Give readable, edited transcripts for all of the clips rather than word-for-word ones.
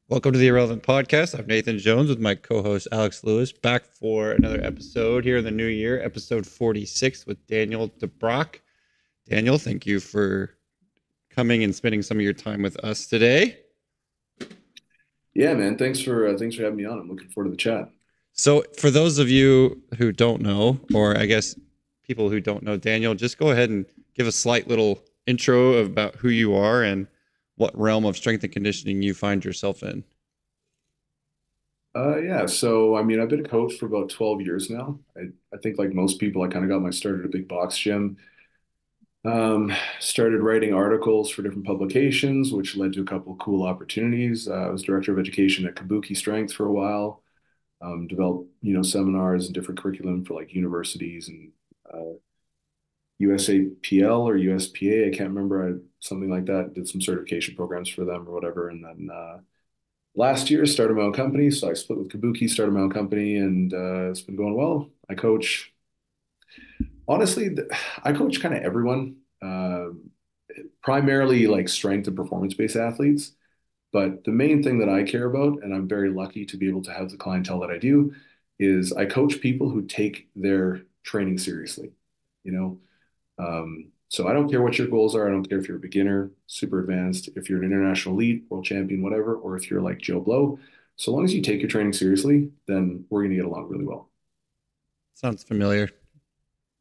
Welcome to the Irrelevant Podcast. I'm Nathan Jones with my co-host Alex Lewis, back for another episode here in the new year, episode 46 with Daniel Debrocke. Daniel, thank you for coming and spending some of your time with us today. Yeah, man. Thanks for having me on. I'm looking forward to the chat. So, for those of you who don't know, or I guess people who don't know Daniel, just go ahead and give a slight little intro about who you are and what realm of strength and conditioning you find yourself in. Yeah. So, I mean, I've been a coach for about 12 years now. I think like most people, I kind of got my start at a big box gym. Started writing articles for different publications, which led to a couple of cool opportunities. I was director of education at Kabuki Strength for a while. Developed, seminars and different curriculum for like universities and USAPL or USPA. I can't remember. Something like that. Did some certification programs for them or whatever. And then last year, started my own company. So I split with Kabuki, started my own company, and it's been going well. Honestly, I coach kind of everyone, primarily like strength and performance-based athletes. But the main thing that I care about, and I'm very lucky to be able to have the clientele that I do, is I coach people who take their training seriously. You know, so I don't care what your goals are. I don't care if you're a beginner, super advanced, if you're an international elite, world champion, whatever, or if you're like Joe Blow. So long as you take your training seriously, then we're going to get along really well. Sounds familiar.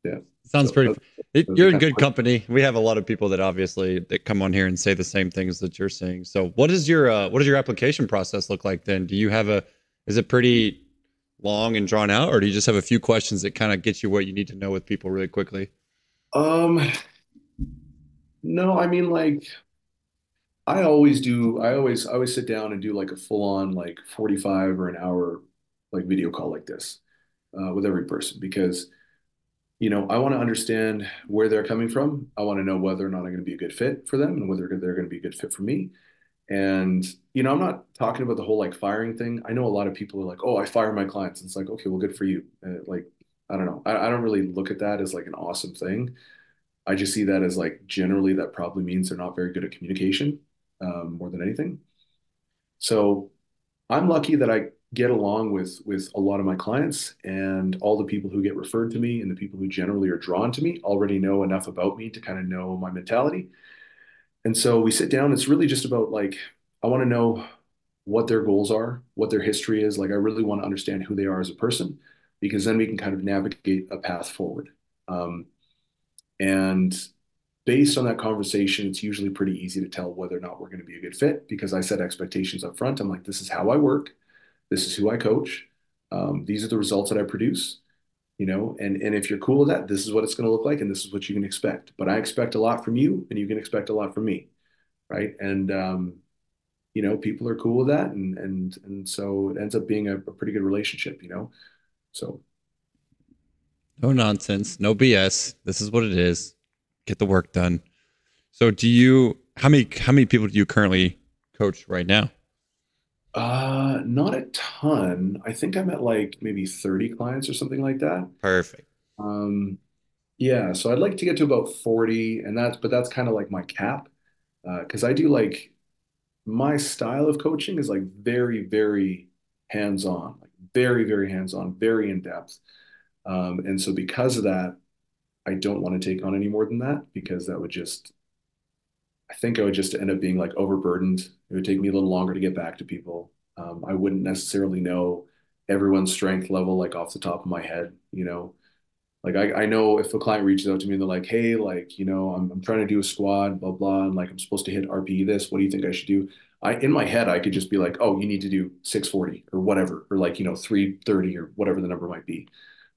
Yeah. Sounds So pretty. that's, those are You're in kind good of company. We have a lot of people that obviously that come on here and say the same things that you're saying. So, what does your application process look like then? Do you have a is it pretty long and drawn out, or do you just have a few questions that kind of get you what you need to know with people really quickly? um, no, I mean like I always sit down and do like a full on like 45 or an hour like video call like this with every person because I want to understand where they're coming from. I want to know whether or not I'm going to be a good fit for them and whether they're going to be a good fit for me. And, I'm not talking about the whole like firing thing. I know a lot of people are like, oh, I fire my clients. And it's like, okay, well, good for you. Like, I don't know. I don't really look at that as like an awesome thing. I just see that as like generally that probably means they're not very good at communication, more than anything. So I'm lucky that I get along with a lot of my clients and all the people who get referred to me and the people who generally are drawn to me already know enough about me to kind of know my mentality. And so we sit down. It's really just about like, I want to know what their goals are, what their history is. Like, I really want to understand who they are as a person, because then we can kind of navigate a path forward. And based on that conversation, it's usually pretty easy to tell whether or not we're going to be a good fit because I set expectations up front. I'm like, this is how I work. This is who I coach. These are the results that I produce, and if you're cool with that, this is what it's going to look like, and this is what you can expect. But I expect a lot from you, and you can expect a lot from me, right? And people are cool with that, and so it ends up being a pretty good relationship. So No nonsense, no BS. This is what it is. Get the work done. So, do you how many people do you currently coach right now? not a ton. I think I'm at like maybe 30 clients or something like that. Perfect. Um, yeah, so I'd like to get to about 40, and that's kind of like my cap. Because I do like my style of coaching is like very, very hands-on, like very, very hands-on, very in-depth. And so because of that, I don't want to take on any more than that because I think I would just end up being like overburdened. It would take me a little longer to get back to people. I wouldn't necessarily know everyone's strength level like off the top of my head. Like I know if a client reaches out to me and they're like, hey, like, I'm trying to do a squat, blah, blah, and like I'm supposed to hit RPE this, what do you think I should do? In my head, I could just be like, oh, you need to do 640 or whatever, or like, 330 or whatever the number might be,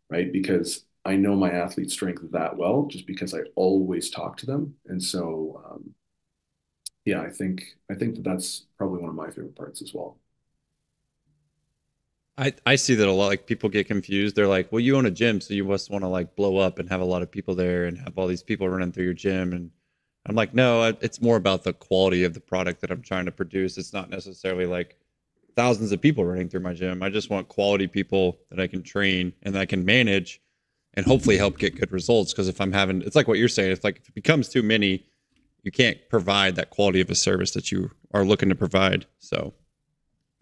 right? Because I know my athlete strength that well, just because I always talk to them. And so, yeah, I think that that's probably one of my favorite parts as well. I see that a lot. Like people get confused. They're like, "Well, you own a gym, so you must want to like blow up and have a lot of people there and have all these people running through your gym." And I'm like, "No, it's more about the quality of the product that I'm trying to produce. It's not necessarily like thousands of people running through my gym. I just want quality people that I can train and that I can manage and hopefully help get good results. Because if I'm having, it's like what you're saying. It's like if it becomes too many, you can't provide that quality of a service that you are looking to provide. So."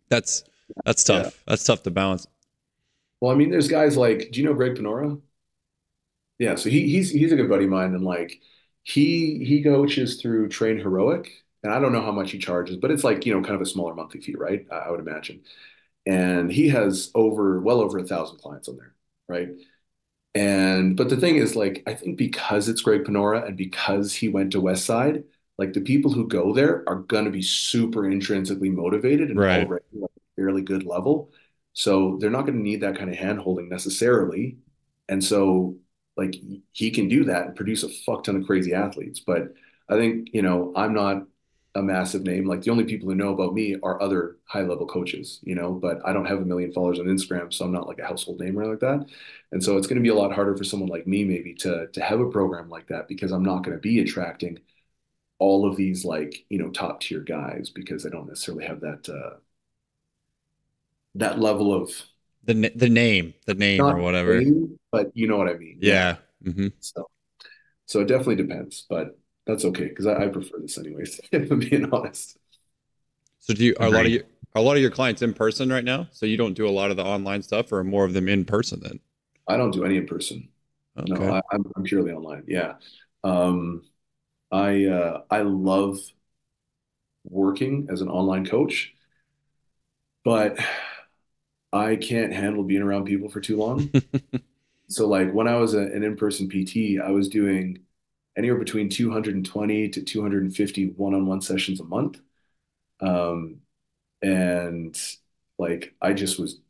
That's that's Yeah. tough. That's tough to balance. Well, I mean, there's guys like, do you know Greg Panora? Yeah, so he's a good buddy of mine, and like he coaches through Train Heroic, and I don't know how much he charges, but it's like, kind of a smaller monthly fee, right? I would imagine. And he has well over 1,000 clients on there, right? And but the thing is, like, I think because it's Greg Panora and because he went to West Side, like the people who go there are gonna be super intrinsically motivated and Right. already like a fairly good level. So they're not gonna need that kind of hand holding necessarily. And so like he can do that and produce a fuck ton of crazy athletes. But I think, I'm not a massive name. Like the only people who know about me are other high level coaches, but I don't have a million followers on Instagram, so I'm not like a household name or anything like that. And so it's going to be a lot harder for someone like me maybe to have a program like that because I'm not going to be attracting all of these like, top tier guys because I don't necessarily have that level of The name or not whatever. fame, but you know what I mean. Yeah. Yeah. Hmm. So it definitely depends, but that's okay because I prefer this anyways, if I'm being honest. So do you are Agreed. a lot of your clients in person right now? So you don't do a lot of the online stuff, or more of them in person then? I don't do any in person. No, Okay. I'm purely online. Yeah. Um, I love working as an online coach, but I can't handle being around people for too long. So like when I was an in-person PT, I was doing anywhere between 220 to 250 one-on-one sessions a month. Um, and like I just was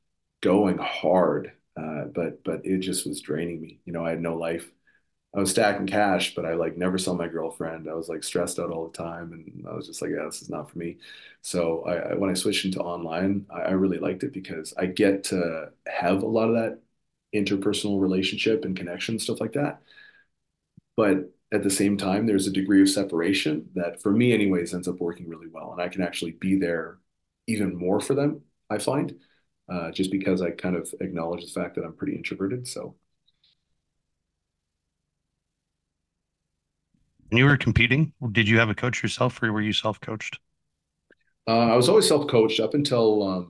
going hard, but it just was draining me. I had no life. I was stacking cash, but I like never saw my girlfriend. I was like stressed out all the time, and I was just like, yeah, this is not for me. So when I switched into online, I really liked it because I get to have a lot of that interpersonal relationship and connection, stuff like that. But at the same time, there's a degree of separation that, for me, anyways, ends up working really well, and I can actually be there even more for them. I find, just because I kind of acknowledge the fact that I'm pretty introverted. So. When you were competing, did you have a coach yourself or were you self-coached? I was always self-coached up until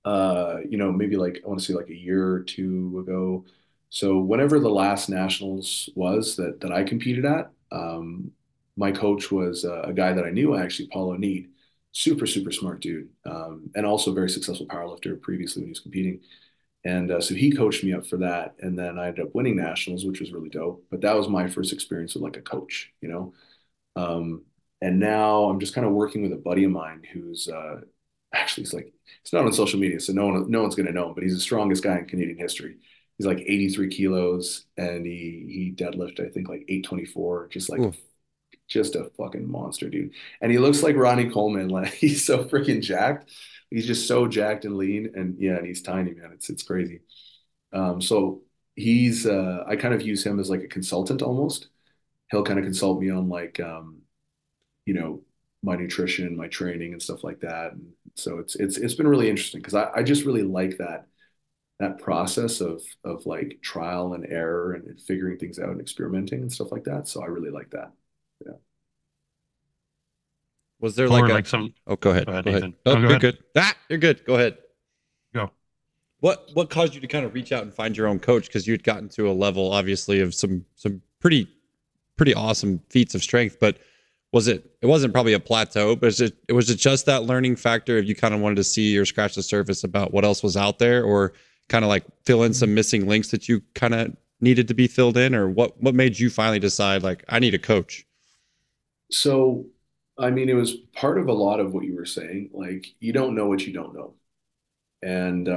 maybe like I want to say like a year or two ago. So whenever the last nationals was that I competed at, my coach was a guy that I knew actually, Paul O'Neill, super super smart dude, and also a very successful powerlifter previously when he was competing. And so he coached me up for that, and then I ended up winning nationals, which was really dope. But that was my first experience with like a coach. Um, and now I'm just kind of working with a buddy of mine who's actually he's not on social media, so no one's gonna know him, but he's the strongest guy in Canadian history. He's like 83 kilos and he deadlifted, I think like 824, Ooh. just a fucking monster, dude. And he looks like Ronnie Coleman, like he's so freaking jacked. He's just so jacked and lean, and yeah, and he's tiny, man. It's crazy. So he's I kind of use him as like a consultant almost. He'll kind of consult me on like you know, my nutrition, my training and stuff like that. And so it's been really interesting because I just really like that process of like trial and error and figuring things out and experimenting and stuff like that. So I really like that. Yeah. Was there like Or a? like some, Oh, go ahead. go ahead, Go ahead. Nathan. Oh, No, go you're ahead. good. You're good. Go ahead. Go. What caused you to kind of reach out and find your own coach? Because you had gotten to a level, obviously, of some pretty awesome feats of strength. But it wasn't probably a plateau, but was it just that learning factor if you kind of wanted to see or scratch the surface about what else was out there, or kind of like fill in some missing links that you kind of needed to be filled in, or what made you finally decide like I need a coach? So, I mean, it was part of a lot of what you were saying. Like, you don't know what you don't know. And,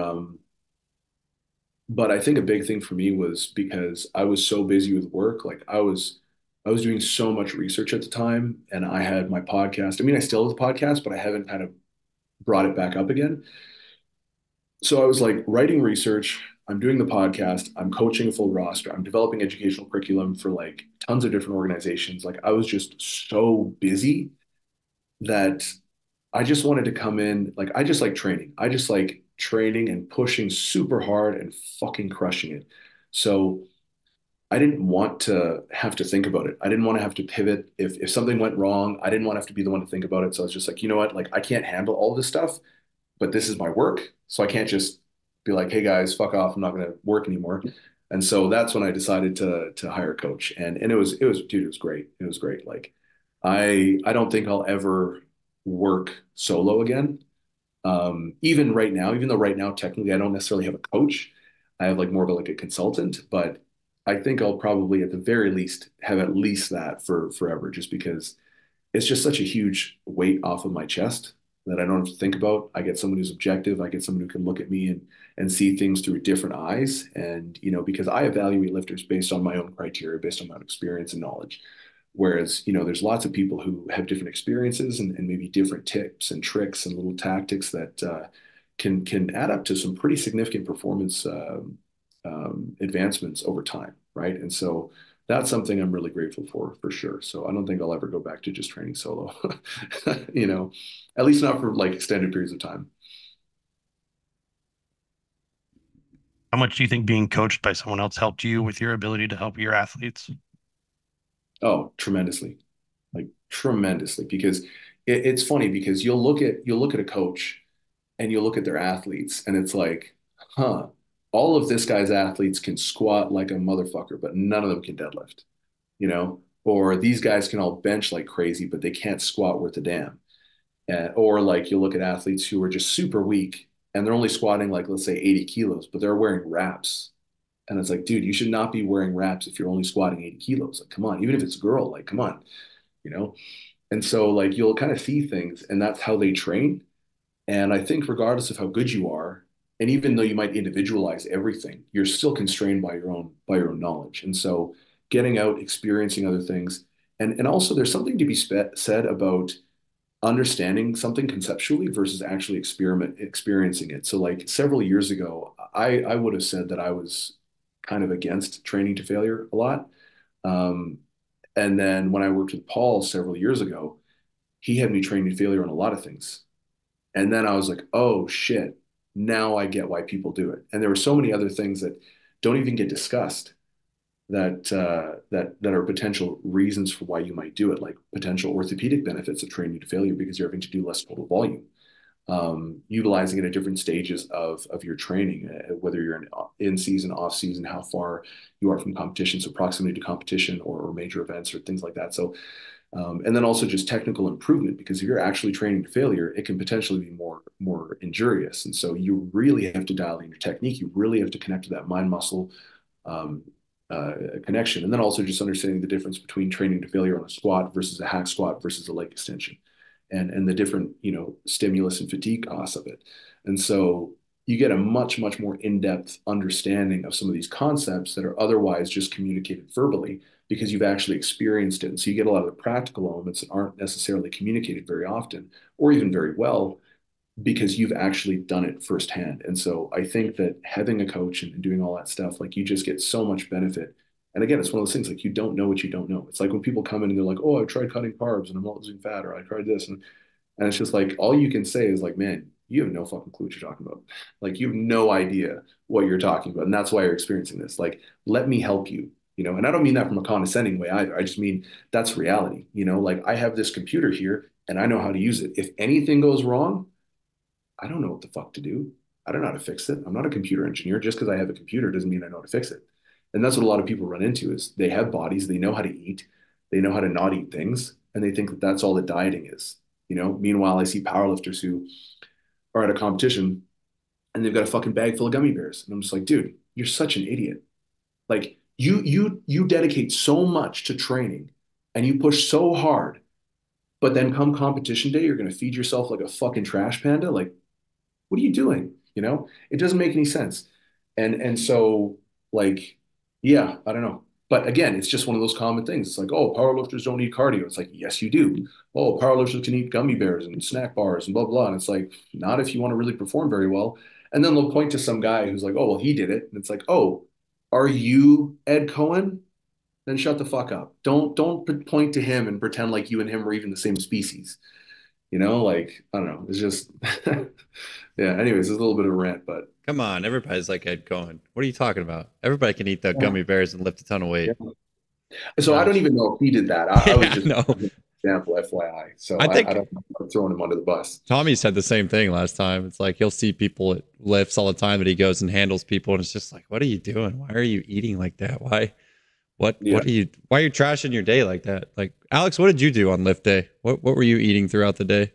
but I think a big thing for me was because I was so busy with work. Like, I was doing so much research at the time, and I had my podcast. I mean, I still have the podcast, but I haven't kind of brought it back up again. So I was like writing research, I'm doing the podcast, I'm coaching a full roster, I'm developing educational curriculum for like tons of different organizations. Like I was just so busy that I just wanted to come in. Like I just like training. I just like training and pushing super hard and fucking crushing it. So I didn't want to have to think about it. I didn't want to have to pivot. If something went wrong, I didn't want to have to be the one to think about it. So I was just like, you know what? Like I can't handle all this stuff. but this is my work. So I can't just be like, hey guys, fuck off. I'm not going to work anymore. And so that's when I decided to hire a coach. And it was dude, it was great. It was great. Like I don't think I'll ever work solo again. Even right now, even though right now technically I don't necessarily have a coach, I have like more of a, like a consultant, but I think I'll probably at the very least have at least that for forever, just because it's just such a huge weight off of my chest that I don't have to think about. I get someone who's objective. I get someone who can look at me and see things through different eyes. And, because I evaluate lifters based on my own criteria, based on my own experience and knowledge. Whereas, there's lots of people who have different experiences and maybe different tips and tricks and little tactics that can add up to some pretty significant performance advancements over time, right? And so that's something I'm really grateful for sure. So I don't think I'll ever go back to just training solo, at least not for like extended periods of time. How much do you think being coached by someone else helped you with your ability to help your athletes? Oh, tremendously, like tremendously, because it's funny because you'll look at a coach and you'll look at their athletes and it's like, huh, all of this guy's athletes can squat like a motherfucker, but none of them can deadlift, or these guys can all bench like crazy, but they can't squat worth a damn. Or like you look at athletes who are just super weak and they're only squatting like, let's say 80 kilos, but they're wearing wraps. And it's like, dude, you should not be wearing wraps if you're only squatting 80 kilos. Like, come on, even if it's a girl, like, come on, you know? And so like you'll kind of see things and that's how they train. And I think regardless of how good you are, and even though you might individualize everything, you're still constrained by your own knowledge. And so getting out, experiencing other things, and also there's something to be said about understanding something conceptually versus actually experiencing it. So like several years ago, I would have said that I was kind of against training to failure a lot. Um, and then when I worked with Paul several years ago, he had me training to failure on a lot of things. And then I was like, oh shit, now I get why people do it. And there were so many other things that don't even get discussed that are potential reasons for why you might do it, like potential orthopedic benefits of training to failure because you're having to do less total volume, utilizing it at different stages of your training, whether you're in season, off season, how far you are from competition, so proximity to competition or major events or things like that. So, and then also just technical improvement because if you're actually training to failure, it can potentially be more injurious. And so you really have to dial in your technique. You really have to connect to that mind muscle um, connection. And then also just understanding the difference between training to failure on a squat versus a hack squat versus a leg extension and the different, stimulus and fatigue costs of it. And so you get a much, much more in-depth understanding of some of these concepts that are otherwise just communicated verbally because you've actually experienced it. And so you get a lot of the practical elements that aren't necessarily communicated very often or even very well because you've actually done it firsthand. And so I think that having a coach and doing all that stuff, like you just get so much benefit. And again, it's one of those things like you don't know what you don't know. It's like when people come in and they're like, oh, I tried cutting carbs and I'm not losing fat, or I tried this. And it's just like all you can say is like, man, you have no fucking clue what you're talking about. Like you have no idea what you're talking about. And that's why you're experiencing this. Like, let me help you. And I don't mean that from a condescending way either. I just mean that's reality. Like I have this computer here and I know how to use it. If anything goes wrong, I don't know what the fuck to do. I don't know how to fix it. I'm not a computer engineer. Just because I have a computer doesn't mean I know how to fix it. And that's what a lot of people run into is they have bodies, they know how to eat, they know how to not eat things, and they think that that's all that dieting is. Meanwhile, I see powerlifters who are at a competition and they've got a fucking bag full of gummy bears. And I'm just like, dude, you're such an idiot. Like you dedicate so much to training and you push so hard, but then come competition day, you're gonna feed yourself like a fucking trash panda. Like what are you doing? It doesn't make any sense. And so like, yeah, I don't know. But again, it's just one of those common things. It's like, oh, powerlifters don't need cardio. It's like, yes, you do. Oh, powerlifters can eat gummy bears and snack bars and blah, blah. And it's like, not if you want to really perform very well. And then they'll point to some guy who's like, oh, well, he did it. And it's like, oh, are you Ed Cohen? Then shut the fuck up. Don't point to him and pretend like you and him are even the same species. Like, I don't know. It's just, yeah. Anyways, it's a little bit of a rant, but Come on, everybody's like Ed Cohen. What are you talking about? Everybody can eat the yeah. gummy bears and lift a ton of weight. Yeah. So I don't Gosh. even know if he did that. I was Yeah, just, no. example, FYI. So I I think don't I'm throwing him under the bus. Tommy said the same thing last time. It's like he'll see people at lifts all the time that he goes and handles people, and it's just like, what are you doing? Why are you eating like that? Yeah. Why are you trashing your day like that? Like, Alex, what did you do on lift day? What were you eating throughout the day?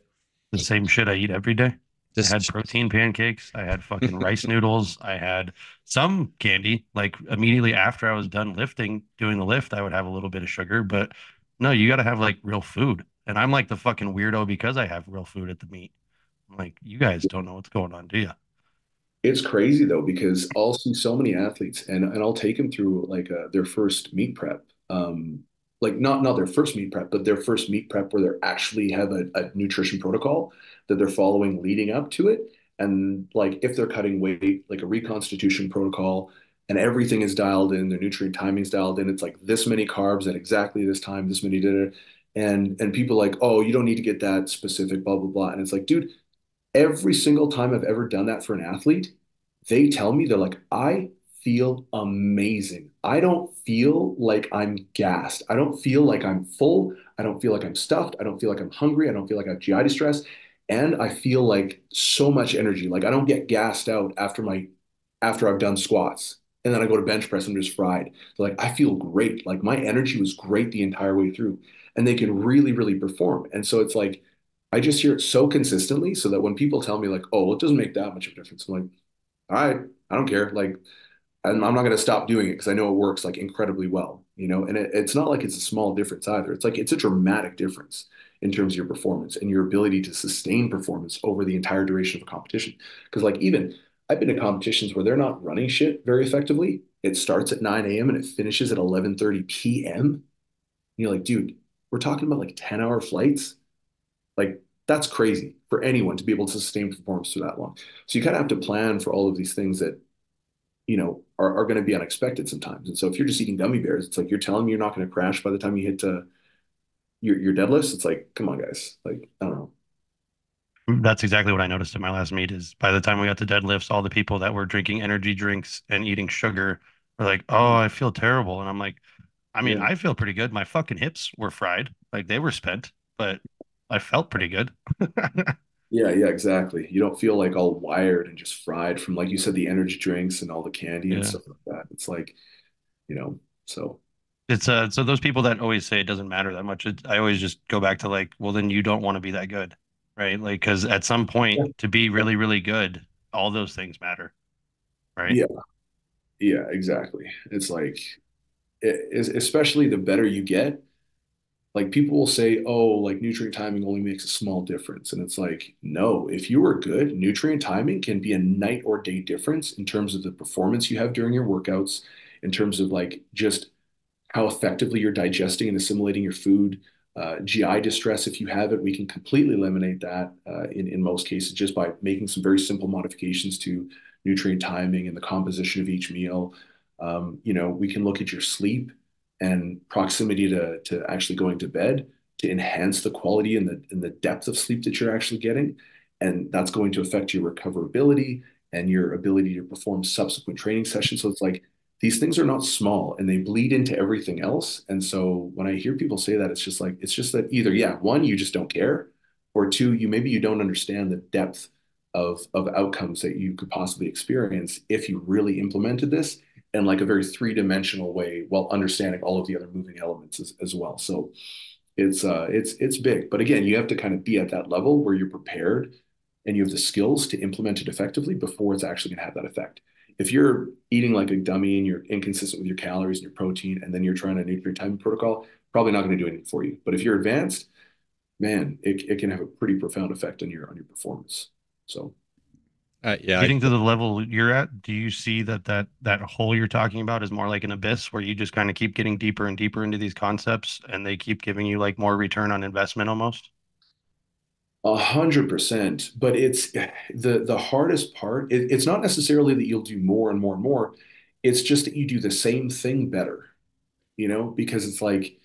The same shit I eat every day. I had Just protein pancakes. I had fucking rice noodles. I had some candy. Like immediately after I was done lifting, doing the lift, I would have a little bit of sugar. But no, you got to have like real food. And I'm like the fucking weirdo because I have real food at the meet. I'm like, you guys don't know what's going on, do you? It's crazy though, because I'll see so many athletes and I'll take them through like their first meet prep. Like not their first meet prep, but their first meet prep where they actually have a nutrition protocol that they're following leading up to it. And like if they're cutting weight, like a reconstitution protocol and everything is dialed in, their nutrient timing's dialed in. It's like this many carbs at exactly this time, this many dinner. And people like, oh, you don't need to get that specific, blah, blah, blah. And it's like, dude, every single time I've ever done that for an athlete, they tell me they're like, I feel amazing. I don't feel like I'm gassed. I don't feel like I'm full. I don't feel like I'm stuffed. I don't feel like I'm hungry. I don't feel like I have GI distress. And I feel like so much energy. Like I don't get gassed out after I've done squats. And then I go to bench press and I'm just fried. So like I feel great. Like my energy was great the entire way through. And they can really, really perform. And so it's like I just hear it so consistently so that when people tell me like, oh, well, it doesn't make that much of a difference, I'm like, all right, I don't care. Like, I'm not going to stop doing it because I know it works like incredibly well, you know? And it's not like it's a small difference either. It's like, it's a dramatic difference in terms of your performance and your ability to sustain performance over the entire duration of a competition. Because like, even I've been to competitions where they're not running shit very effectively. It starts at 9 a.m. and it finishes at 11:30 p.m. And you're like, dude, we're talking about like 10-hour flights. Like that's crazy for anyone to be able to sustain performance for that long. So you kind of have to plan for all of these things that, you know, are going to be unexpected sometimes. And so if you're just eating gummy bears, it's like you're telling me you're not going to crash by the time you hit your deadlifts. It's like, come on, guys. Like, I don't know. That's exactly what I noticed at my last meet is by the time we got to deadlifts, all the people that were drinking energy drinks and eating sugar were like, oh, I feel terrible. And I'm like, I mean, Yeah. I feel pretty good. My fucking hips were fried. Like they were spent, but I felt pretty good. Yeah, yeah, exactly. You don't feel like all wired and just fried from, like you said, the energy drinks and all the candy and Yeah. stuff like that. It's like, you know, so It's so those people that always say it doesn't matter that much, I always just go back to like, well, then you don't want to be that good, right? Like, because at some yeah, point to be really, really good, all those things matter, right? yeah, yeah, exactly. It's like, especially the better you get, like people will say, oh, like nutrient timing only makes a small difference. And it's like, no, if you are good, nutrient timing can be a night or day difference in terms of the performance you have during your workouts, in terms of like just how effectively you're digesting and assimilating your food. GI distress, if you have it, we can completely eliminate that in most cases just by making some very simple modifications to nutrient timing and the composition of each meal. You know, we can look at your sleep and proximity to actually going to bed to enhance the quality and the depth of sleep that you're actually getting. And that's going to affect your recoverability and your ability to perform subsequent training sessions. So it's like these things are not small and they bleed into everything else. And so when I hear people say that, it's just like, it's just that either, yeah, one, you just don't care, or two, maybe you don't understand the depth of outcomes that you could possibly experience if you really implemented this in like a very three-dimensional way while understanding all of the other moving elements as well. So it's big. But again, you have to kind of be at that level where you're prepared and you have the skills to implement it effectively before it's actually going to have that effect. If you're eating like a dummy and you're inconsistent with your calories and your protein, and then you're trying a nutrient timing protocol, probably not going to do anything for you. But if you're advanced, man, it can have a pretty profound effect on your performance. So yeah, Getting to the level you're at, do you see that hole you're talking about is more like an abyss where you just kind of keep getting deeper and deeper into these concepts and they keep giving you like more return on investment almost? 100%. But it's the hardest part. It's not necessarily that you'll do more and more and more. It's just that you do the same thing better, you know, because it's like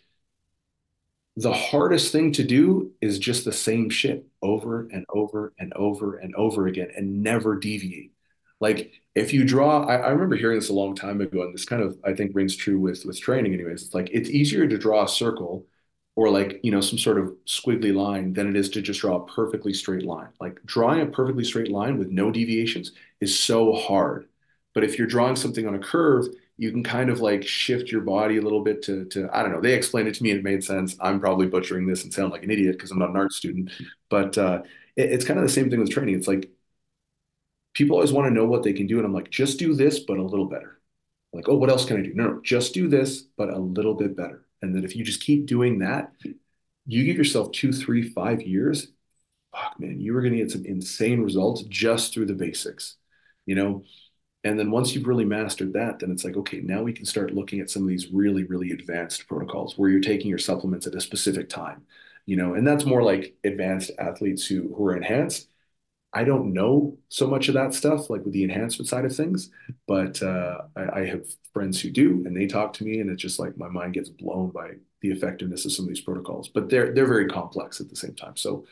the hardest thing to do is just the same shit over and over and over and over again and never deviate. Like if you draw, I remember hearing this a long time ago, and this kind of I think rings true with training anyways. It's like it's easier to draw a circle or like, some sort of squiggly line than it is to just draw a perfectly straight line. Like drawing a perfectly straight line with no deviations is so hard. But if you're drawing something on a curve, you can kind of like shift your body a little bit to I don't know. They explained it to me and it made sense. I'm probably butchering this and sound like an idiot because I'm not an art student. But it's kind of the same thing with training. It's like people always want to know what they can do. And I'm like, just do this, but a little better. Like, oh, what else can I do? No, no, just do this, but a little bit better. And then if you just keep doing that, you give yourself 2, 3, 5 years, fuck man, you are going to get some insane results just through the basics, you know? And then once you've really mastered that, then it's like, okay, now we can start looking at some of these really, really advanced protocols where you're taking your supplements at a specific time, and that's more like advanced athletes who are enhanced. I don't know so much of that stuff, like with the enhancement side of things, but I have friends who do, and they talk to me, and it's just like my mind gets blown by the effectiveness of some of these protocols. But they're very complex at the same time. So,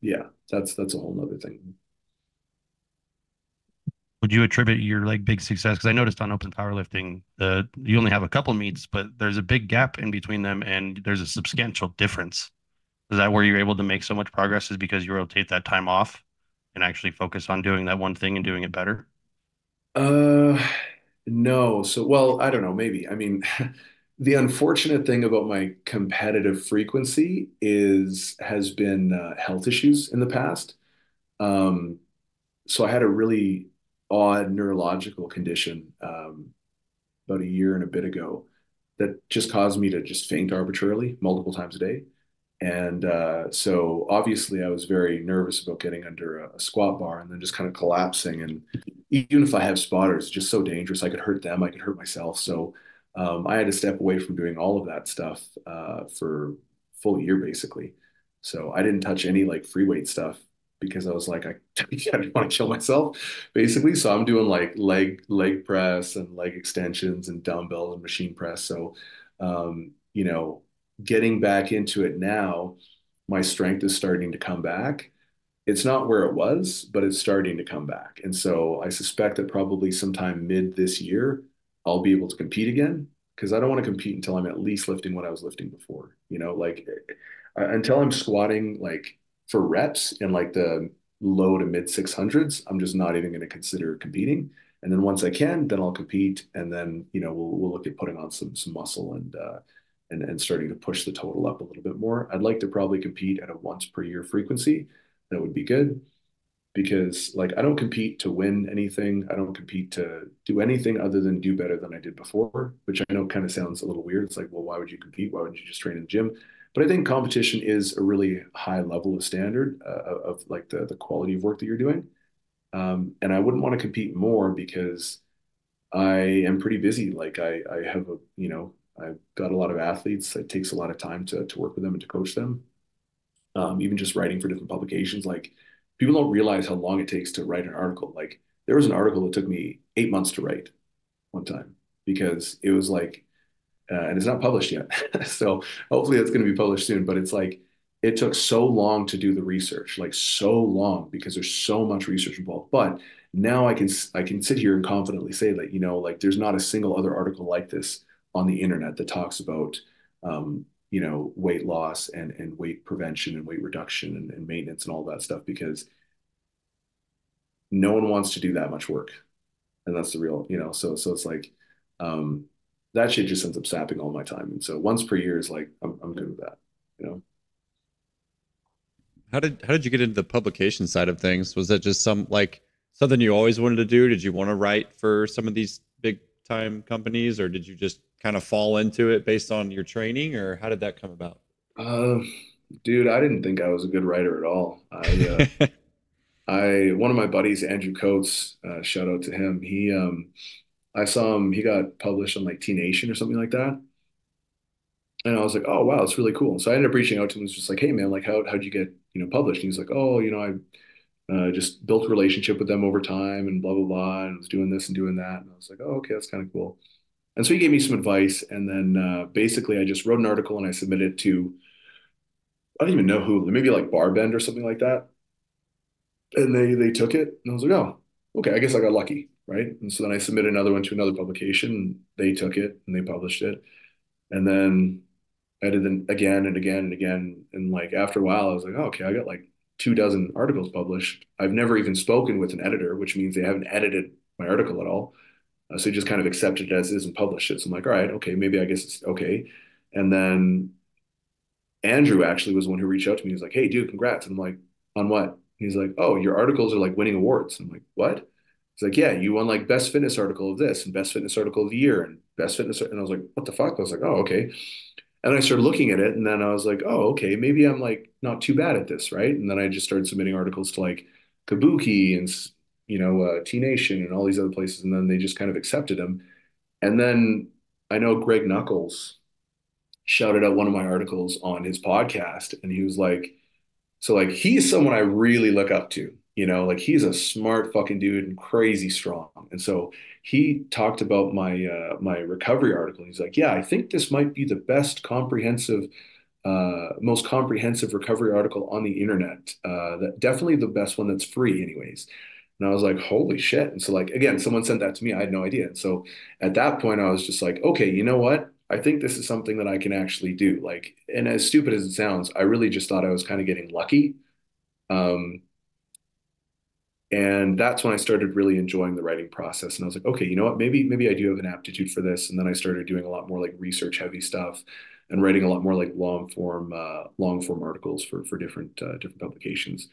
yeah, that's a whole nother thing. Would you attribute your like big success? Because I noticed on open powerlifting, the you only have a couple meets, but there's a big gap in between them, and there's a substantial difference. Is that where you're able to make so much progress? Is because you rotate that time off and actually focus on doing that one thing and doing it better? Uh, no. So, well, I don't know, maybe. I mean, the unfortunate thing about my competitive frequency has been health issues in the past. Um, so I had a really odd neurological condition about a year and a bit ago that just caused me to just faint arbitrarily multiple times a day. And so obviously I was very nervous about getting under a squat bar and then just kind of collapsing. And even if I have spotters, it's just so dangerous. I could hurt them, I could hurt myself. So I had to step away from doing all of that stuff for a full year basically. So I didn't touch any like free weight stuff because I was like, I didn't want to kill myself basically. So I'm doing like leg press and leg extensions and dumbbell and machine press. So getting back into it now, my strength is starting to come back. It's not where it was, but it's starting to come back. And so I suspect that probably sometime mid this year, I'll be able to compete again because I don't want to compete until I'm at least lifting what I was lifting before. Like until I'm squatting like for reps in like the low to mid 600s, I'm just not even going to consider competing. And then once I can, then I'll compete, and then we'll look at putting on some muscle and starting to push the total up a little bit more. I'd like to probably compete at a once per year frequency. That would be good because like I don't compete to win anything. I don't compete to do anything other than do better than I did before, which I know kind of sounds a little weird. It's like, well, why would you compete? Why wouldn't you just train in the gym? But I think competition is a really high level of standard of like the quality of work that you're doing. And I wouldn't want to compete more because I am pretty busy. Like I have I've got a lot of athletes. It takes a lot of time to work with them and to coach them. Even just writing for different publications, like people don't realize how long it takes to write an article. Like there was an article that took me 8 months to write one time because it was like, and it's not published yet. So hopefully that's going to be published soon. But it's like it took so long to do the research, like so long because there's so much research involved. But now I can sit here and confidently say that like there's not a single other article like this on the internet that talks about weight loss and weight prevention and weight reduction and maintenance and all that stuff because no one wants to do that much work. And that's the real, so it's like um that shit just ends up sapping all my time. And so once per year is like I'm good with that, you know. How did you get into the publication side of things? Was that just something you always wanted to do? Did you want to write for some of these big time companies, or did you just kind of fall into it based on your training, or how did that come about? Um, Dude, I didn't think I was a good writer at all. I one of my buddies, Andrew Coates, shout out to him. I saw him, he got published on like T Nation or something like that. And I was like, oh wow, it's really cool. So I ended up reaching out to him and was just like, hey man, like how'd you get, published? And he's like, oh, I just built a relationship with them over time and blah blah blah, and was doing this and doing that. And I was like, oh, okay, that's kind of cool. And so he gave me some advice, and then basically I just wrote an article and I submitted it to I don't even know who, maybe like Barbend or something like that. And they took it, and I was like, oh, okay, I guess I got lucky, right? And so then I submitted another one to another publication, and they took it and they published it. And then edited again and again and again. And like after a while, I was like, oh, okay, I got like 2 dozen articles published. I've never even spoken with an editor, which means they haven't edited my article at all. So he just kind of accepted it as is and published it. So I'm like, all right, okay, maybe I guess it's okay. And then Andrew actually was the one who reached out to me. He was like, hey, dude, congrats. And I'm like, on what? And he's like, oh, your articles are like winning awards. I'm like, what? He's like, yeah, you won like best fitness article of this and best fitness article of the year and best fitness. And I was like, what the fuck? I was like, oh, okay. And I started looking at it and then I was like, oh, okay, maybe I'm like not too bad at this, right? And then I just started submitting articles to like Kabuki and, T Nation and all these other places. And then they just kind of accepted them. And then I know Greg Knuckles shouted out one of my articles on his podcast and he was like, so like he's someone I really look up to, like he's a smart fucking dude and crazy strong. And so he talked about my recovery article. He's like, yeah, I think this might be the best comprehensive most comprehensive recovery article on the internet. That definitely the best one that's free anyways. And I was like, holy shit. And so like again, someone sent that to me. I had no idea. And so at that point I was just like, okay, you know what? I think this is something that I can actually do. Like, and as stupid as it sounds, I really just thought I was kind of getting lucky. Um, and that's when I started really enjoying the writing process. And I was like, okay, you know what? Maybe I do have an aptitude for this. And then I started doing a lot more like research heavy stuff and writing a lot more like long form articles for different publications.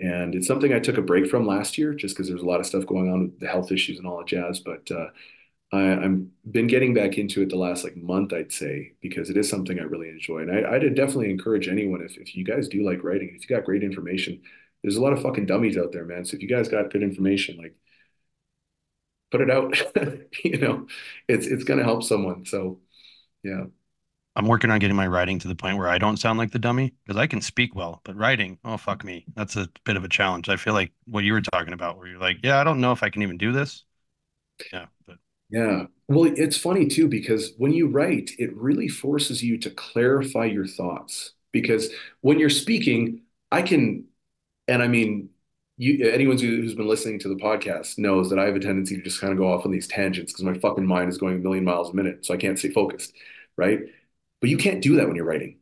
And it's something I took a break from last year just because there's a lot of stuff going on with the health issues and all that jazz. But I'm been getting back into it the last like month, I'd say, because it is something I really enjoy. And I'd definitely encourage anyone if you guys do like writing, if you got great information, there's a lot of fucking dummies out there, man. So if you guys got good information, like put it out. You know, it's gonna help someone. So yeah. I'm working on getting my writing to the point where I don't sound like the dummy because I can speak well, but writing, oh fuck me, that's a bit of a challenge. I feel like what you were talking about, where you're like, yeah, I don't know if I can even do this. Yeah, but Yeah. Well, it's funny too, because when you write, it really forces you to clarify your thoughts. Because when you're speaking, I can, and I mean, anyone who's been listening to the podcast knows that I have a tendency to just kind of go off on these tangents because my fucking mind is going a million miles a minute. So I can't stay focused, right? But you can't do that when you're writing.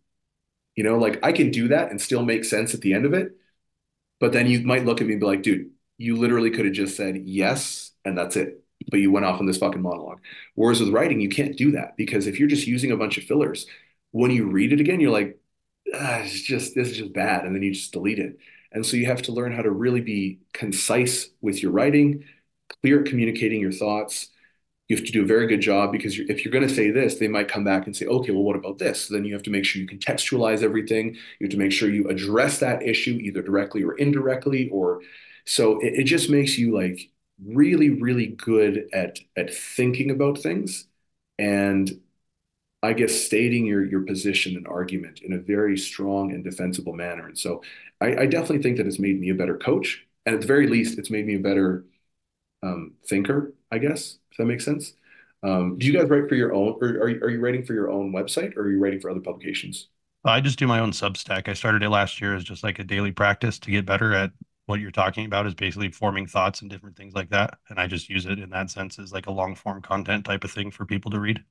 Like I can do that and still make sense at the end of it. But then you might look at me and be like, dude, you literally could have just said yes, and that's it. But you went off on this fucking monologue. Whereas with writing, you can't do that because if you're just using a bunch of fillers, when you read it again, you're like, this is just bad. And then you just delete it. And so you have to learn how to really be concise with your writing, clear at communicating your thoughts. You have to do a very good job because if you're going to say this, they might come back and say, okay, well, what about this? So then you have to make sure you contextualize everything. You have to make sure you address that issue either directly or indirectly, or so it just makes you like really, really good at thinking about things and I guess stating your position and argument in a very strong and defensible manner. And so I definitely think that it's made me a better coach. And at the very least, it's made me a better thinker, I guess, if that makes sense. Do you guys write for your own, or are you writing for your own website, or are you writing for other publications? I just do my own Substack. I started it last year as just like a daily practice to get better at what you're talking about is basically forming thoughts and different things like that. And I just use it in that sense as like a long form content type of thing for people to read.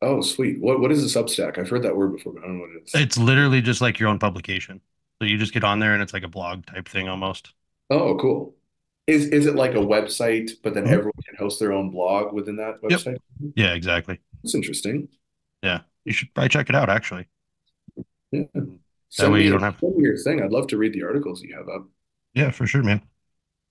Oh, sweet. What is a Substack? I've heard that word before, but I don't know what it is. It's literally just like your own publication. So you just get on there and it's like a blog type thing almost. Oh, cool. Is it like a website, but then Mhm. everyone can host their own blog within that Yep. website? Yeah, exactly. That's interesting. Yeah. You should probably check it out actually. Yeah. That Send way you me don't have, send me your thing. I'd love to read the articles you have up. yeah, for sure, man.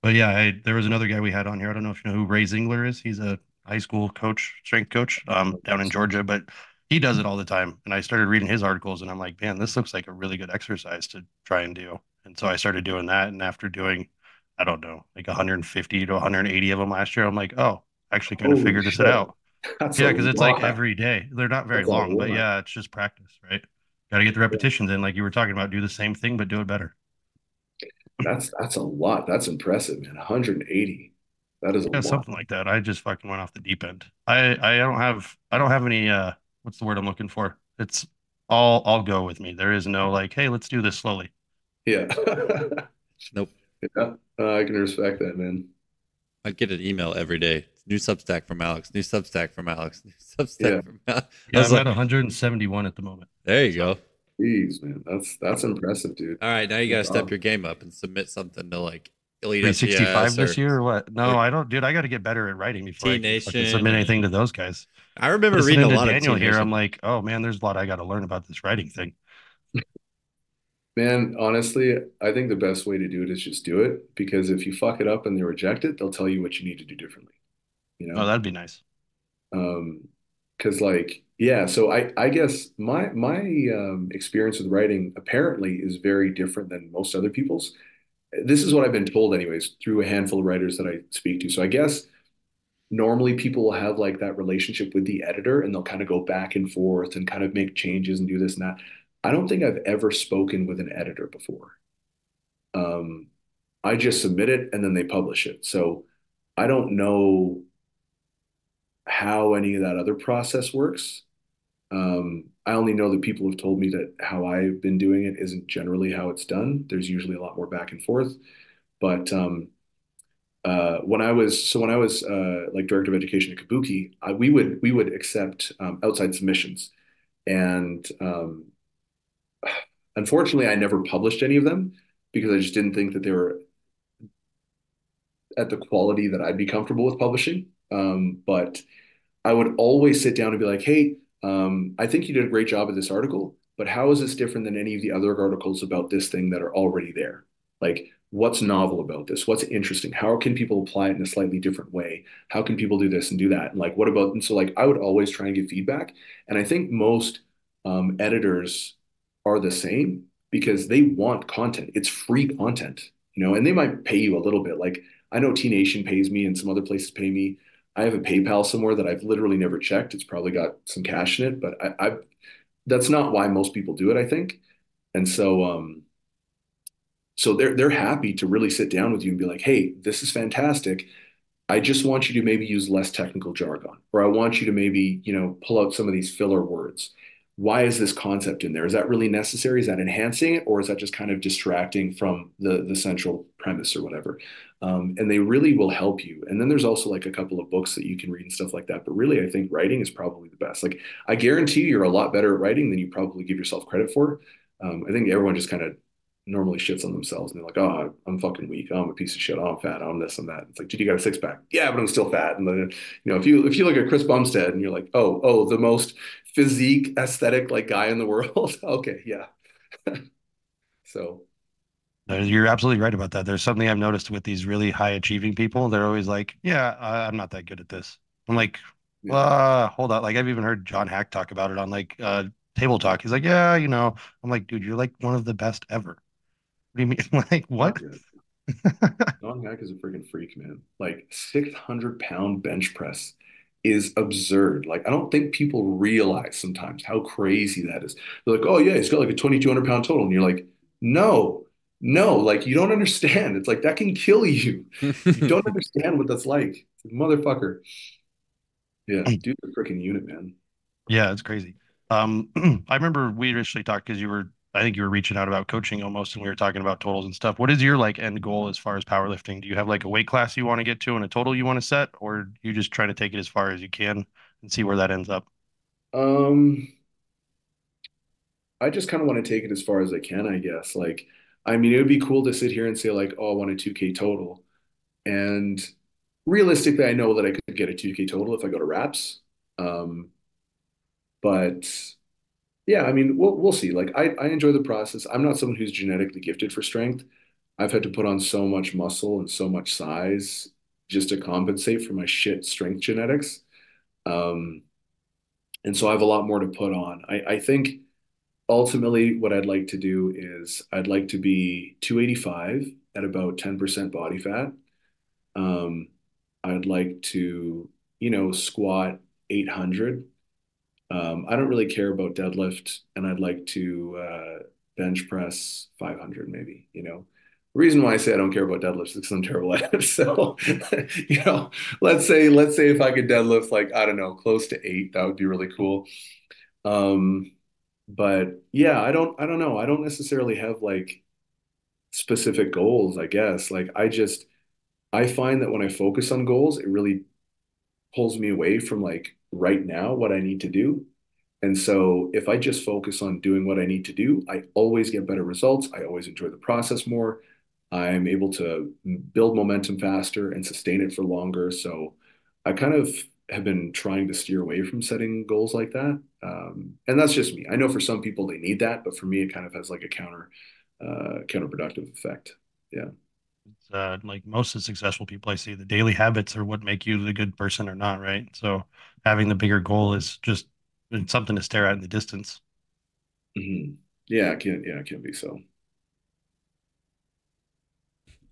But yeah, there was another guy we had on here. I don't know if you know who Ray Zingler is. He's a high school coach, strength coach, down in Georgia, but he does it all the time. And I started reading his articles and I'm like, man, this looks like a really good exercise to try and do. And so I started doing that. And after doing, I don't know, like 150 to 180 of them last year, I'm like, oh, I actually kind of Holy figured this shit. out. That's a Yeah, because it's like lot. every day. They're not very That's a long, but lot. yeah, it's just practice, right? Got to get the repetitions in, like you were talking about, do the same thing, but do it better. That's a lot. That's impressive, man. 180. That is a Yeah, lot. something like that. I just fucking went off the deep end. I don't have any what's the word I'm looking for? It's all go with me. There is no like, hey, let's do this slowly. Yeah. Nope. Yeah. I can respect that, man. I get an email every day New Substack from Alex. New Substack from Alex. New Yeah. Substack from Alex. I Yeah, was I'm at like, 171 at the moment. there you So go. Jeez, man. That's impressive, dude. All right, now you got Good to step job. your game up and submit something to like Elite 365 FPS this year or what? or No, I don't, dude. I got to get better at writing before T I can fucking Nation. submit Or anything to those guys. I remember reading Listening a to lot of Daniel T here, I'm Nation. like, oh man, there's a lot I got to learn about this writing thing. Man, honestly, I think the best way to do it is just do it because if you fuck it up and they reject it, they'll tell you what you need to do differently, you Oh, know? that'd be nice. Um, because like, yeah, so I guess my experience with writing apparently is very different than most other people's. This is what I've been told anyways through a handful of writers that I speak to. So I guess normally people will have like that relationship with the editor and they'll kind of go back and forth and kind of make changes and do this and that. I don't think I've ever spoken with an editor before. Um, I just submit it and then they publish it. So I don't know how any of that other process works. I only know that people have told me that how I've been doing it isn't generally how it's done. There's usually a lot more back and forth. But when I was like director of education at Kabuki, we would accept outside submissions, and unfortunately, I never published any of them because I just didn't think that they were at the quality that I'd be comfortable with publishing. But I would always sit down and be like, hey, I think you did a great job of this article, but how is this different than any of the other articles about this thing that are already there? Like, what's novel about this? What's interesting? How can people apply it in a slightly different way? How can people do this and do that? And like, what about, and so like, I would always try and get feedback. And I think most editors are the same because they want content. It's free content, you know, and they might pay you a little bit. Like, I know T Nation pays me and some other places pay me. I have a PayPal somewhere that I've literally never checked. It's probably got some cash in it, but I that's not why most people do it, I think. And so they're happy to really sit down with you and be like, hey, this is fantastic. I just want you to maybe use less technical jargon, or I want you to maybe, you know, pull out some of these filler words. Why is this concept in there? Is that really necessary? Is that enhancing it, or is that just kind of distracting from the central premise or whatever? And they really will help you. And then there's also like a couple of books that you can read and stuff like that. But really, I think writing is probably the best. Like I guarantee you're a lot better at writing than you probably give yourself credit for. I think everyone just kind of normally shits on themselves and they're like, oh, I'm fucking weak. Oh, I'm a piece of shit. Oh, I'm fat. Oh, I'm this and that. It's like, dude, you got a six pack. Yeah, but I'm still fat. And then, you know, if you look at Chris Bumstead and you're like, oh, the most physique aesthetic like guy in the world. Okay, yeah. So You're absolutely right about that. There's something I've noticed with these really high achieving people. They're always like, yeah, I'm not that good at this. I'm like, yeah, hold on. Like I've even heard John Hack talk about it on like Table Talk. He's like, yeah, you know, I'm like, dude, you're like one of the best ever. What do you mean? Like, what? fuck yeah. John Hack is a freaking freak, man. Like 600-pound bench press is absurd. Like I don't think people realize sometimes how crazy that is. They're like, oh yeah, he's got like a 2,200-pound total, and you're like, no, no, like you don't understand. It's like that can kill you. You don't understand what that's like, motherfucker. Yeah, dude's a freaking unit, man. Yeah, it's crazy. I remember we initially talked because I think you were reaching out about coaching almost, and we were talking about totals and stuff. What is your like end goal as far as powerlifting? Do you have like a weight class you want to get to and a total you want to set, or you just try to take it as far as you can and see where that ends up? Um, I just kind of want to take it as far as I can, I guess. Like, I mean, it would be cool to sit here and say like, oh, I want a 2K total. And realistically, I know that I could get a 2K total if I go to reps. Um, but yeah, I mean, we'll see. Like, I enjoy the process. I'm not someone who's genetically gifted for strength. I've had to put on so much muscle and so much size just to compensate for my shit strength genetics. Um, and so I have a lot more to put on. I think ultimately what I'd like to do is I'd like to be 285 at about 10% body fat. Um, I'd like to, you know, squat 800. I don't really care about deadlift, and I'd like to bench press 500 maybe, you know. The reason why I say I don't care about deadlifts is because I'm terrible at it. So, you know, let's say if I could deadlift like, I don't know, close to eight, that would be really cool. Um, but yeah, I don't know. I don't necessarily have like specific goals, I guess. Like I find that when I focus on goals, it really pulls me away from like right now what I need to do. And so if I just focus on doing what I need to do, I always get better results. I always enjoy the process more. I'm able to build momentum faster and sustain it for longer. So I kind of have been trying to steer away from setting goals like that. And that's just me. I know for some people they need that, but for me, it kind of has like a counterproductive effect. Yeah. It's, like most of the successful people I see, the daily habits are what make you the good person or not, right? So having the bigger goal is just it's something to stare at in the distance. Mhm. Yeah, it can be so.